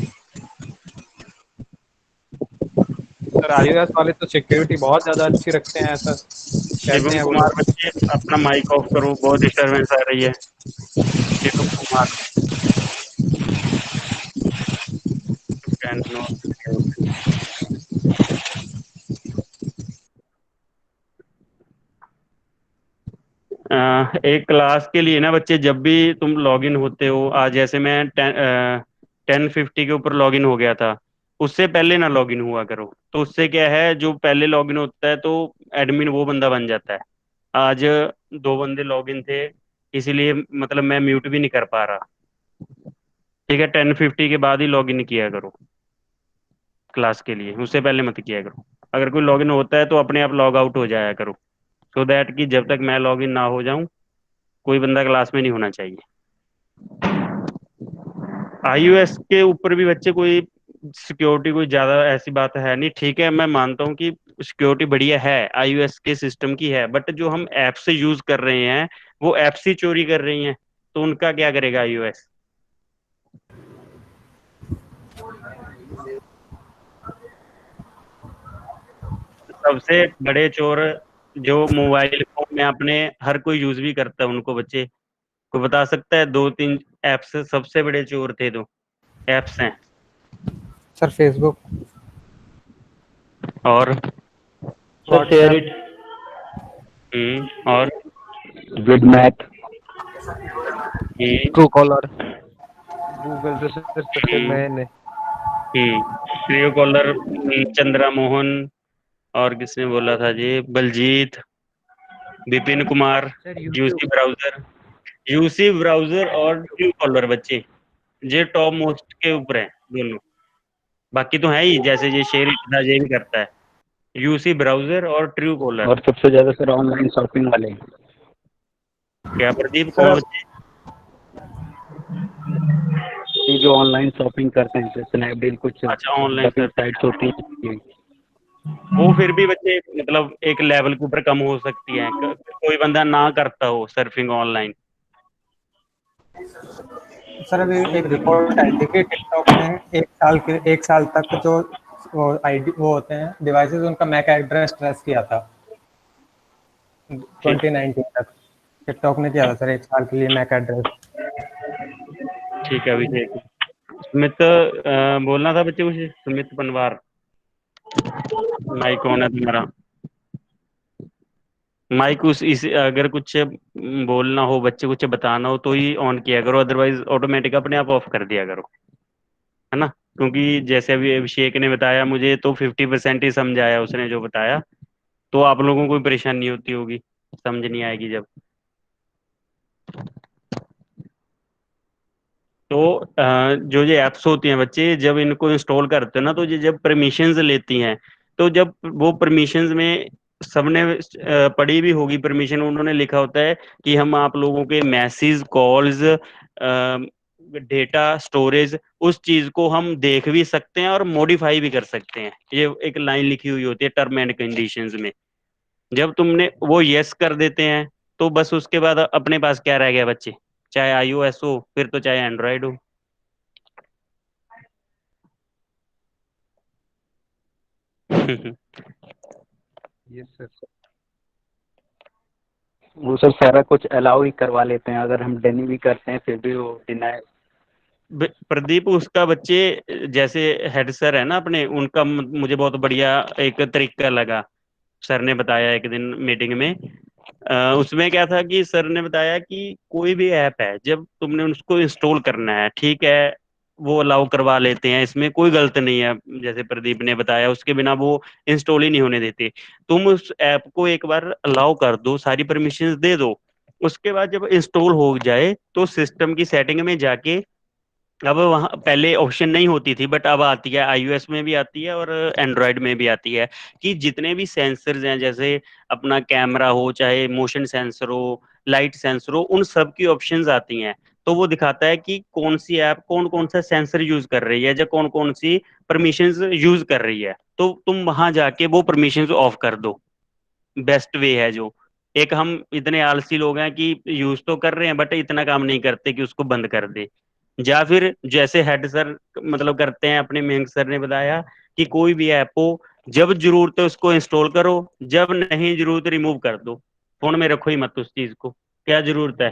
सर iOS वाले तो सिक्योरिटी बहुत ज्यादा अच्छी रखते हैं ऐसा कहते शिवम हैं वो कुमार लोग। बच्चे, अपना माइक ऑफ करो, बहुत डिस्टरबेंस आ रही है। Shivam Kumar can not. एक क्लास के लिए ना बच्चे, जब भी तुम लॉगिन होते हो, आज जैसे मैं 10:50 के ऊपर लॉगिन हो गया था, उससे पहले ना लॉगिन हुआ करो। तो उससे क्या है, जो पहले लॉगिन होता है तो एडमिन वो बंदा बन जाता है। आज 2 बंदे लॉगिन थे, इसीलिए मतलब मैं म्यूट भी नहीं कर पा रहा। ठीक है, 10:50 के बाद ही लॉगिन किया करो क्लास के लिए, उससे पहले मत किया करो। अगर कोई लॉगिन होता है तो अपने आप लॉग आउट हो जाया करो, सो दैट कि जब तक मैं लॉगिन ना हो जाऊं, कोई बंदा क्लास में नहीं होना चाहिए। iOS के ऊपर भी बच्चे कोई सिक्योरिटी कोई ज्यादा ऐसी बात है नहीं। ठीक है, मैं मानता हूँ कि सिक्योरिटी बढ़िया है, iOS के सिस्टम की है, बट जो हम ऐप से यूज कर रहे हैं, वो ऐप से चोरी कर रही हैं, तो उनका क्या करेगा iOS। सबसे बड़े चोर जो मोबाइल फोन में अपने हर कोई यूज भी करता है उनको बच्चे को बता सकता है? 2-3 एप्स सबसे बड़े चोर थे, दो एप्स हैं। सर फेसबुक, और सर शेयर इट, और with math, hmm Truecaller, Google Pay sir सबसे मेन है। ट्रू कॉलर, चंद्रा मोहन, और किसने बोला था जी? Baljeet, Vipin Kumar, sir UC YouTube, browser, UC browser और ट्रू कॉलर बच्चे ये टॉप मोस्ट के ऊपर है दोनों। बाकी तो है ही, जैसे ये शेयर इट था ये भी करता है, यूसी ब्राउजर और ट्रू कॉलर। और सबसे ज्यादा सर ऑनलाइन शॉपिंग वाले। क्या प्रदीप, सर कौन अब बच्चे? ये जो ऑनलाइन शॉपिंग करते हैं, जैसे स्नैपडील, कुछ अच्छा, ऑनलाइन शॉपिंग सर्फिंग, साइट्स होती हैं। वो फिर भी बच्चे मतलब एक लेवल के ऊपर कम हो सकती है, कोई बंदा ना करता हो सर्फिंग ऑनलाइन। सर अभी एक रिपोर्ट आई थी कि टिकटॉक ने एक साल तक जो वो आईडी वो होते हैं डिवाइसेस, उनका मैक एड्रेस ट्रेस किया था ठीक 2019 तक। टिकटॉक ने किया था सर एक साल के लिए मैक एड्रेस। ठीक है अभिषेक। सुमित बोलना था बच्चे कुछ? सुमित पनवार, माइक ऑन है तुम्हारा। माइक उस इस अगर कुछ बोलना हो, बच्चे कुछ बताना हो तो ही ऑन किया करो, अदरवाइज ऑटोमेटिक अपने आप ऑफ कर दिया करो, है ना? क्योंकि जैसे अभी अभिषेक ने बताया मुझे, तो 50% ही समझ आया उसने जो बताया। तो आप लोगों को कोई परेशानी होती होगी, समझ नहीं आएगी जब। तो जो ये एप्स होती हैं बच्चे, जब इनको इंस्टॉल करते हो ना, तो ये जब परमिशंस लेती हैं, तो जब वो परमिशंस में सबने पढ़ी भी होगी परमिशन, उन्होंने लिखा होता है कि हम आप लोगों के मैसेज, कॉल्स, डेटा स्टोरेज, उस चीज को हम देख भी सकते हैं और मॉडिफाई भी कर सकते हैं। ये एक लाइन लिखी हुई होती है टर्म एंड कंडीशंस में। जब तुमने वो यस कर देते हैं, तो बस उसके बाद अपने पास क्या रह गया बच्चे? चाहे iOS हो, फिर तो चाहे एंड्रॉयड हो। Yes sir. वो सब सारा कुछ अलाउ ही करवा लेते हैं, अगर हम डिनी भी करते हैं फिर भी वो डिनाई। प्रदीप, उसका बच्चे जैसे हेड सर है ना अपने, उनका मुझे बहुत बढ़िया एक तरीका लगा। सर ने बताया एक दिन मीटिंग में, उसमें क्या था कि सर ने बताया कि कोई भी ऐप है, जब तुमने उसको इंस्टॉल करना है, ठीक है, वो अलाउ करवा लेते हैं, इसमें कोई गलत नहीं है। जैसे प्रदीप ने बताया, उसके बिना वो इंस्टॉल ही नहीं होने देते। तुम उस ऐप को एक बार अलाउ कर दो, सारी परमिशंस दे दो, उसके बाद जब इंस्टॉल हो जाए तो सिस्टम की सेटिंग में जाके, अब वहाँ पहले ऑप्शन नहीं होती थी बट अब आती है, iOS में भी आती है और एंड्रॉयड में भी आती है, कि जितने भी सेंसर्स हैं, जैसे अपना कैमरा हो, चाहे मोशन सेंसर हो, लाइट सेंसर हो, उन सब की ऑप्शंस आती हैं। तो वो दिखाता है कि कौन सी ऐप कौन कौन सा सेंसर यूज कर रही है, या कौन कौन सी परमिशंस यूज कर रही है, तो तुम वहां जाके वो परमिशंस ऑफ कर दो। बेस्ट वे है जो। एक हम इतने आलसी लोग हैं कि यूज तो कर रहे हैं बट इतना काम नहीं करते कि उसको बंद कर दे। या फिर जैसे हेड सर मतलब करते हैं, अपने मेंग सर ने बताया कि कोई भी ऐप हो, जब जरूरत है उसको इंस्टॉल करो, जब नहीं जरूरत रिमूव कर दो। फोन में रखो ही मत उस चीज को, क्या जरूरत है?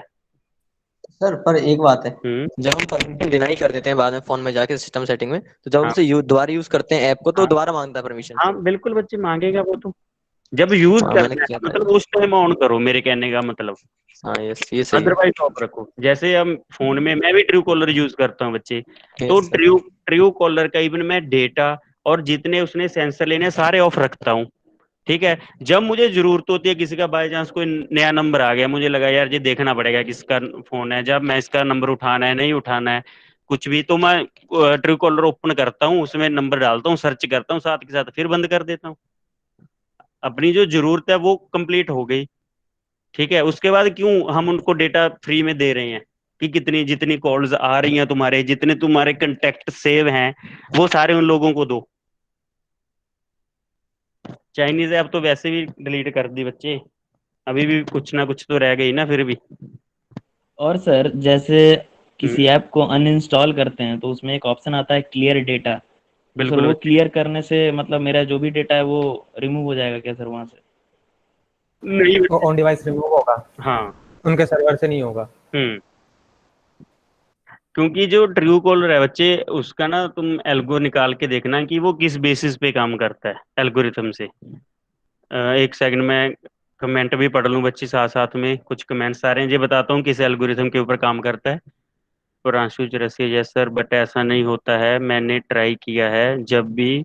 सर पर एक बात है, हम्म। जब हम परमिशन डिनाई कर देते हैं बाद में फोन में जाके सिस्टम सेटिंग में, तो जब हम हाँ उसे दोबारा यूज करते हैं ऐप को, तो हाँ दोबारा मांगता है परमिशन। हाँ, बिल्कुल बच्चे मांगेगा वो तो। जब यूज हाँ मैंने करना है किया था मतलब उस टाइम ऑन करो, मेरे कहने का मतलब। हाँ यस ये सही है। अदरवाइज ऑफ रखो। जैसे हम फोन में, मैं भी ट्रू कॉलर यूज करता हूँ बच्चे, तो yes sir. True true collar का इवन मैं डेटा और जितने उसने सेंसर लेने सारे ऑफ रखता हूँ। ठीक है, जब मुझे जरूरत होती है, किसी का बाय चांस कोई नया नंबर आ गया, मुझे लगा यार ये देखना पड़ेगा किसका फोन है, जब मैं इसका नंबर उठाना है नहीं उठाना है कुछ भी, तो मैं ट्रू कॉलर ओपन करता हूँ, उसमें नंबर डालता हूँ, सर्च करता हूँ, साथ के साथ फिर बंद कर देता हूँ। अपनी जो जरूरत है वो कंप्लीट हो गई। ठीक है, उसके बाद क्यों हम उनको डेटा फ्री में दे रहे हैं? कि कितनी जितनी कॉल्स आ रही हैं तुम्हारे, जितने तुम्हारे कंटेक्ट सेव हैं, वो सारे उन लोगों को दो। चाइनीज ऐप तो वैसे भी डिलीट कर दी बच्चे, अभी भी कुछ ना कुछ तो रह गई ना फिर भी। और सर जैसे हम्म किसी ऐप को अनइंस्टॉल करते हैं तो उसमें एक ऑप्शन आता है क्लियर डेटा। तो सर बिल्कुल वो बच्चे। क्लियर करने से मतलब मेरा जो भी डेटा है वो रिमूव हो जाएगा क्या सर वहाँ से? नहीं वो बच्चे। ऑन डिवाइस रिमूव होगा, हाँ। उनके सर्वर से नहीं होगा। हम्म। क्योंकि जो ट्रू कॉलर है बच्चे, उसका ना तुम एल्गो निकाल के देखना कि वो किस बेसिस पे काम करता है एल्गोरिथम से। एक सेकंड में कमेंट भी पढ़ लूँ बच्चे, साथ साथ में कुछ कमेंट्स आ रहे हैं, ये बताता हूँ किस एल्गोरिथम के ऊपर काम करता है। Pranshu Chaurasia, yes sir, but ऐसा नहीं होता है, मैंने ट्राई किया है, जब भी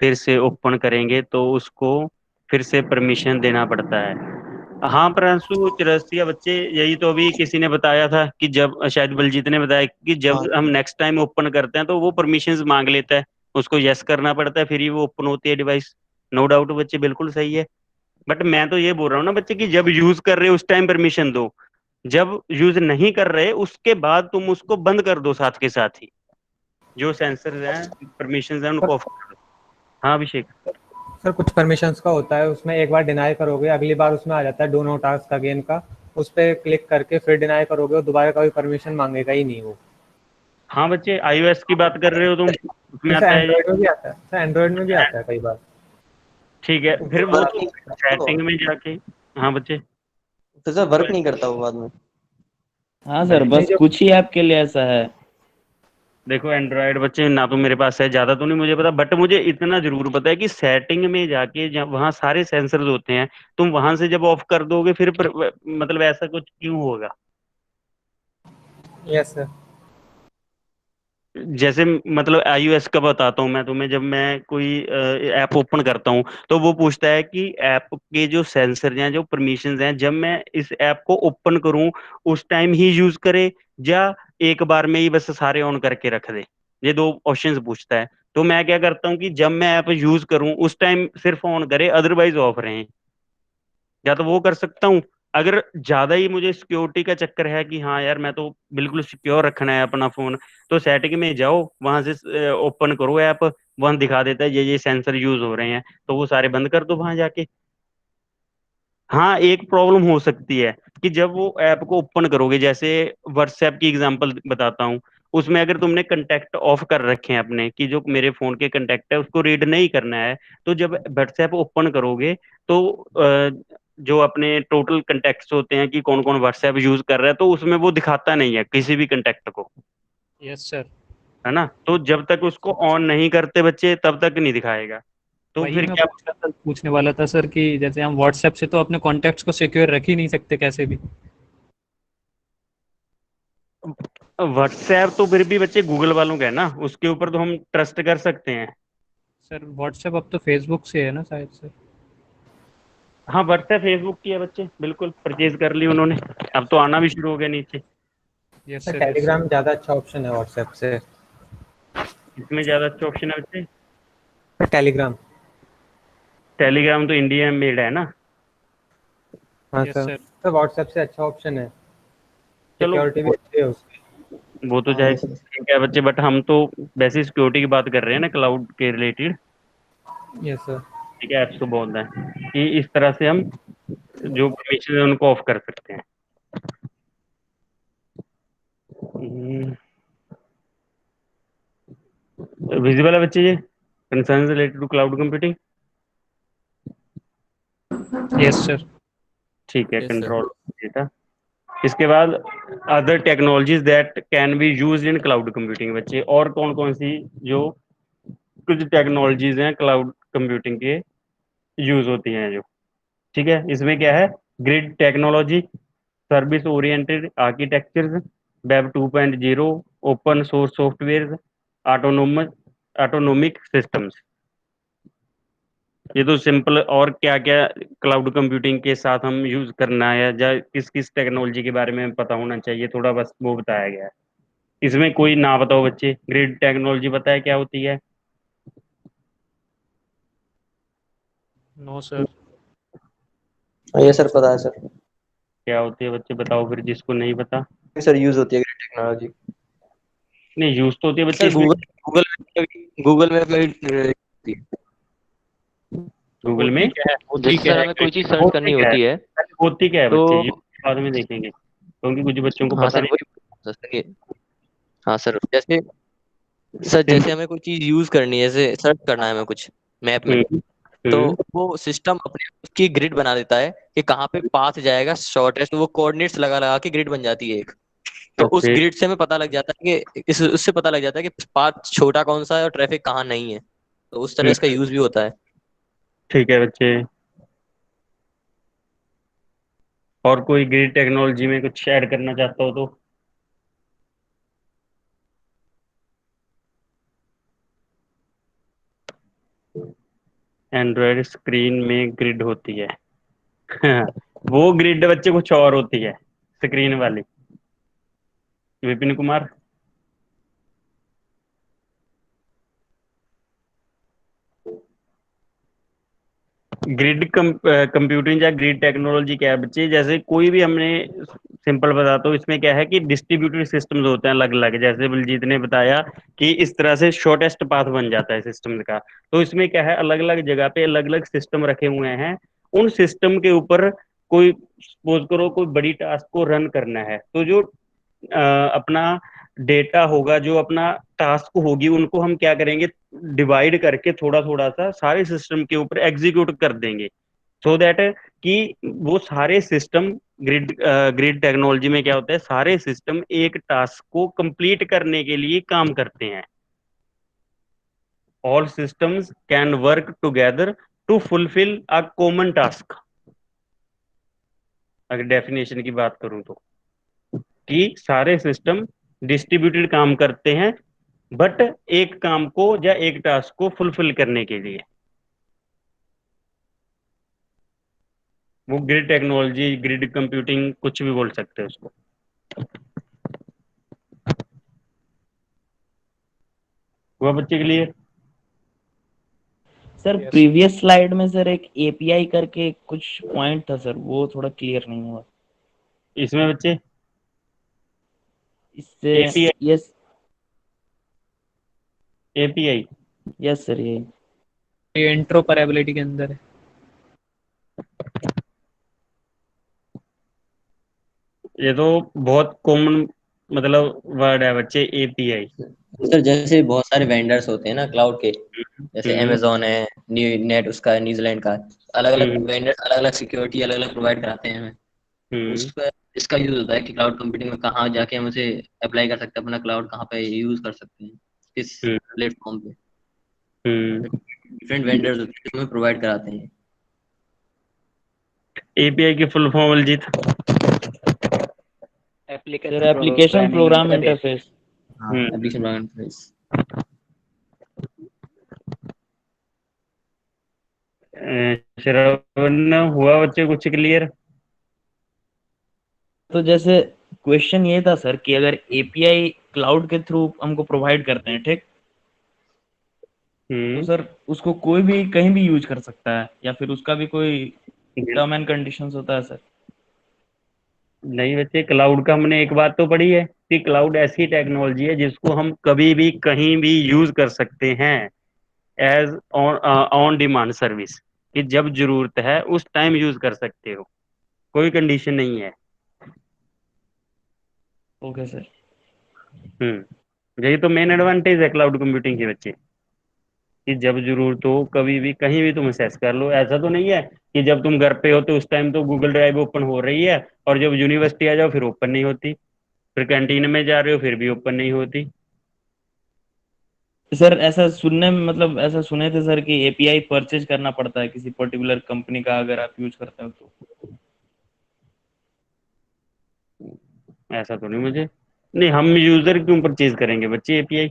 फिर से ओपन करेंगे तो उसको फिर से परमिशन देना पड़ता है। हाँ प्रांशु चौरसिया बच्चे, यही तो अभी किसी ने बताया था कि जब शायद बलजीत ने बताया कि जब हाँ हम नेक्स्ट टाइम ओपन करते हैं तो वो परमिशंस मांग लेता है, उसको यस करना पड़ता है, फिर ही वो ओपन होती है डिवाइस। नो डाउट बच्चे, बिल्कुल सही है। बट मैं तो ये बोल रहा हूँ ना बच्चे कि जब यूज कर रहे हो उस टाइम परमिशन दो, जब यूज नहीं कर रहे उसके बाद तुम उसको बंद कर दो साथ के साथ ही। जो सेंसर हैं, परमिशन हैं, उनको ऑफ कर दो। हाँ अभिषेक। सर कुछ परमिशंस का होता है, उसमें एक बार डिनाई करोगे अगली बार उसमें आ जाता है डू नॉट आस्क अगेन का, उस पर क्लिक करके फिर डिनाई करोगे और दोबारा कभी परमिशन मांगेगा ही नहीं वो। हाँ बच्चे, iOS की बात कर रहे हो तुम, उसमें जैसे आता है ये। एंड्रॉइड में भी आता है सर, एंड्रॉइड में भी आता है कई बार। ठीक है, फिर वो वर्क तो नहीं करता वो, सेटिंग में जाके। हाँ बच्चे। तो सर वर्क नहीं करता वो बाद में। हाँ सर, नहीं बस जो कुछ ही ऐप के लिए ऐसा है। देखो एंड्रॉयड बच्चे ना तो मेरे पास है, ज्यादा तो नहीं मुझे पता, बट मुझे इतना जरूर पता है कि सेटिंग में जाके जब वहाँ सारे सेंसर्स होते हैं, तुम वहां से जब ऑफ कर दोगे फिर मतलब ऐसा कुछ क्यों होगा। Yes sir. जैसे मतलब iOS का बताता हूँ मैं तुम्हें, जब मैं कोई ऐप ओपन करता हूँ तो वो पूछता है कि ऐप के जो सेंसर हैं, जो परमिशंस हैं, जब मैं इस ऐप को ओपन करूँ उस टाइम ही यूज करे, या एक बार में ही बस सारे ऑन करके रख दे। ये दो ऑप्शंस पूछता है। तो मैं क्या करता हूँ कि जब मैं ऐप यूज करूँ उस टाइम सिर्फ ऑन करे, अदरवाइज ऑफ रहे। या तो वो कर सकता हूँ। अगर ज्यादा ही मुझे सिक्योरिटी का चक्कर है कि हाँ यार मैं तो बिल्कुल सिक्योर रखना है अपना फोन, तो सेटिंग में जाओ, वहां से ओपन करो ऐप, वहां दिखा देता है ये सेंसर यूज हो रहे हैं, तो वो सारे बंद कर दो वहां जाके। हाँ एक प्रॉब्लम हो सकती है कि जब वो ऐप को ओपन करोगे, जैसे व्हाट्सएप की एग्जांपल बताता हूँ, उसमें अगर तुमने कंटेक्ट ऑफ कर रखे हैं अपने कि जो मेरे फोन के कंटेक्ट है उसको रीड नहीं करना है, तो जब व्हाट्सएप ओपन करोगे तो जो अपने टोटल कंटेक्ट्स होते हैं कि कौन कौन व्हाट्सएप यूज कर रहा है, तो उसमें वो दिखाता नहीं है किसी भी कंटेक्ट को। Yes sir. है ना, तो जब तक उसको ऑन नहीं करते बच्चे तब तक नहीं दिखाएगा। तो वही फिर मैं क्या। पूछने वाला था सर कि जैसे हम व्हाट्सएप से तो अपने कॉन्टैक्ट्स को सिक्योर रख ही नहीं सकते कैसे भी। व्हाट्सएप तो फिर भी बच्चे गूगल वालों का है ना, उसके ऊपर तो हम ट्रस्ट कर सकते हैं। सर व्हाट्सएप अब तो फेसबुक से है ना शायद से। हाँ व्हाट्सएप फेसबुक की है बच्चे, बिल्कुल परचेज कर ली उन्होंने, अब तो आना भी शुरू हो गया नीचे। Yes sir sir yes sir. Telegram ज़्यादा अच्छा ऑप्शन है व्हाट्सएप से। इसमें ज्यादा अच्छा ऑप्शन है बच्चे। Sir Telegram. टेलीग्राम तो इंडिया मेड है ना। हाँ yes sir, sir. Sir WhatsApp से अच्छा ऑप्शन है, चलो सिक्योरिटी भी अच्छी है उसकी। वो तो हाँ चाहे यस। ठीक है बच्चे, बट हम तो वैसे सिक्योरिटी की बात कर रहे हैं ना, क्लाउड के रिलेटेड। Yes sir. ठीक है, ऐप्स तो बहुत है कि इस तरह से हम जो परमिशन है उनको ऑफ कर सकते हैं। विजिबल है बच्चे ये concern related to cloud computing. Yes sir. ठीक है, यस सर। Control data. इसके बाद other technologies that can be use in cloud computing बच्चे, और कौन कौन सी जो कुछ टेक्नोलॉजीज हैं क्लाउड कंप्यूटिंग के यूज होती हैं जो। ठीक है, इसमें क्या है, grid technology, service oriented architectures, web 2.0, open source software, autonomous autonomic systems. ये तो सिंपल, और क्या क्या क्लाउड कंप्यूटिंग के साथ हम यूज करना है या किस किस टेक्नोलॉजी के बारे में पता होना चाहिए, थोड़ा बस वो बताया गया है। इसमें कोई ना बताओ बच्चे, ग्रिड टेक्नोलॉजी पता है क्या होती है। No sir. ये सर पता है सर। क्या होती है बच्चे बताओ फिर, जिसको नहीं पता। सर यूज होती है टेक्नोलॉजी। नहीं यूज तो होती है बच्चे सर इसमें। गूगल में भी गूगल में होती क्या है, होती जैसे क्या सर है हमें कोई चीज सर्च होती करनी क्या है, होती है पहले होती क्या है तो। बच्चे, ये बाद में देखेंगे क्योंकि कुछ बच्चों को हाँ पता सर नहीं। वही सर ये। हाँ सर जैसे सर जैसे हमें कोई चीज यूज करनी है, जैसे सर्च करना है हमें कुछ मैप में, हम्म तो हम्म वो सिस्टम अपने उसकी ग्रिड बना देता है कि कहाँ पे पाथ जाएगा शॉर्टेस्ट, वो कोऑर्डिनेट्स लगा लगा के ग्रिड बन जाती है एक। तो उस ओके। ग्रिड से हमें पता लग जाता है कि इस उससे पता लग जाता है कि पाथ छोटा कौन सा है और ट्रैफिक कहाँ नहीं है। तो उस तरह इसका यूज भी होता है। ठीक है बच्चे, और कोई ग्रिड टेक्नोलॉजी में कुछ ऐड करना चाहता हो तो? एंड्रॉयड स्क्रीन में ग्रिड होती है। वो ग्रिड बच्चे कुछ और होती है, स्क्रीन वाली। विपिन कुमार। ग्रिड कंप्यूटिंग या ग्रिड टेक्नोलॉजी क्या है बच्चे? जैसे कोई भी हमने, सिंपल बताता हूँ, इसमें क्या है कि डिस्ट्रीब्यूटेड सिस्टम्स होते हैं अलग अलग, जैसे बलजीत ने बताया कि इस तरह से शॉर्टेस्ट पाथ बन जाता है सिस्टम का। तो इसमें क्या है, अलग अलग जगह पे अलग अलग सिस्टम रखे हुए हैं। उन सिस्टम के ऊपर कोई, सपोज करो कोई बड़ी टास्क को रन करना है, तो जो अपना डेटा होगा, जो अपना टास्क होगी, उनको हम क्या करेंगे, डिवाइड करके थोड़ा थोड़ा सा सारे सिस्टम के ऊपर एग्जीक्यूट कर देंगे, सो दैट कि वो सारे सिस्टम, ग्रिड टेक्नोलॉजी में क्या होता है, सारे सिस्टम एक टास्क को कंप्लीट करने के लिए काम करते हैं। All systems can work together to fulfill a common task. अगर डेफिनेशन की बात करूं तो, कि सारे सिस्टम डिस्ट्रीब्यूटेड काम करते हैं, बट एक काम को या एक टास्क को फुलफिल करने के लिए। वो ग्रिड टेक्नोलॉजी, ग्रिड कंप्यूटिंग, कुछ भी बोल सकते हैं उसको। हुआ बच्चे के लिए? Sir yes. प्रीवियस स्लाइड में सर एक एपीआई करके कुछ पॉइंट था सर, वो थोड़ा क्लियर नहीं हुआ इसमें बच्चे इससे। API, yes. API yes sir ये। ये इंट्रोपरेबिलिटी के अंदर है। ये तो बहुत कॉमन मतलब वर्ड है बच्चे, एपीआई। सर जैसे बहुत सारे वेंडर्स होते हैं ना क्लाउड के, जैसे हम्म अमेजोन है, नेट उसका है, न्यूजीलैंड का, अलग अलग हम्म वेंडर्स अलग अलग सिक्योरिटी अलग अलग प्रोवाइड कराते हैं हमें। हम्म उसका इसका यूज होता है कि क्लाउड कंप्यूटिंग में कहाँ जाके हम उसे अप्लाई कर सकते हैं, अपना क्लाउड कहाँ पे यूज कर सकते हैं, किस हम्म प्लेटफॉर्म पे। हम्म डिफरेंट वेंडर्स होते हैं जो हमें प्रोवाइड कराते हैं। एपीआई की full form Baljeet? Sir application application programming program interface. Interface. हाँ, एप्लीकेशन प्रोग्रामिंग इंटरफेस। श्रवण, हुआ बच्चे कुछ क्लियर? तो जैसे क्वेश्चन ये था सर कि अगर एपीआई क्लाउड के थ्रू हमको प्रोवाइड करते हैं, ठीक, तो हम्म सर उसको कोई भी कहीं भी यूज कर सकता है या फिर उसका भी कोई टर्म एंड कंडीशंस होता है सर? नहीं बच्चे, क्लाउड का हमने एक बात तो पढ़ी है कि क्लाउड ऐसी टेक्नोलॉजी है जिसको हम कभी भी कहीं भी यूज कर सकते हैं, as on on demand service, कि जब जरूरत है उस टाइम यूज कर सकते हो, कोई कंडीशन नहीं है। Okay sir. यही तो मेन एडवांटेज है क्लाउड कंप्यूटिंग के बच्चे, कि जब जरूरत हो कभी भी कहीं भी तुम एक्सेस कर लो। ऐसा तो नहीं है कि जब तुम घर पे हो तो उस टाइम तो गूगल ड्राइव ओपन हो रही है, और जब यूनिवर्सिटी आ जाओ फिर ओपन नहीं होती, फिर कैंटीन में जा रहे हो फिर भी ओपन नहीं होती। सर ऐसा सुनने में, मतलब ऐसा सुने थे सर कि एपीआई परचेज करना पड़ता है किसी पर्टिकुलर कंपनी का अगर आप यूज करते हो तो। ऐसा तो नहीं मुझे, नहीं, हम यूजर क्यों परचेज करेंगे बच्चे एपीआई?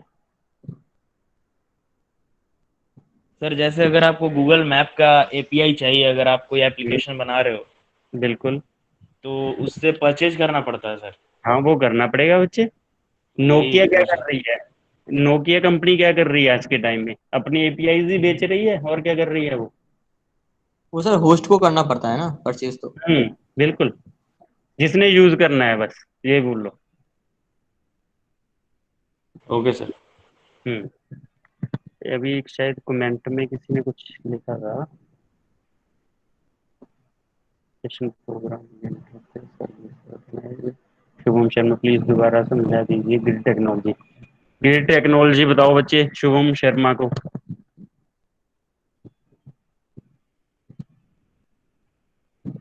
सर जैसे अगर आपको गूगल मैप का एपीआई चाहिए, अगर आप कोई एप्लीकेशन बना रहे हो, बिल्कुल। तो उससे परचेज करना पड़ता है सर। हाँ, वो करना पड़ेगा बच्चे। वही नोकिया क्या पूछ कर रहा रही है? नोकिया कंपनी क्या कर रही है आज के टाइम में? अपनी एपीआई ही बेच रही है, और क्या कर रही है वो? वो सर होस्ट को करना पड़ता है ना परचेज तो। बिल्कुल। जिसने यूज करना है बस, ये बोल लो। था। Okay sir. हम्म अभी एक शायद कमेंट में किसी ने कुछ लिखा था, session program. Shubham Sharma, please दोबारा समझा दीजिए ग्रिड टेक्नोलॉजी। ग्रिड टेक्नोलॉजी बताओ बच्चे, शुभम शर्मा को।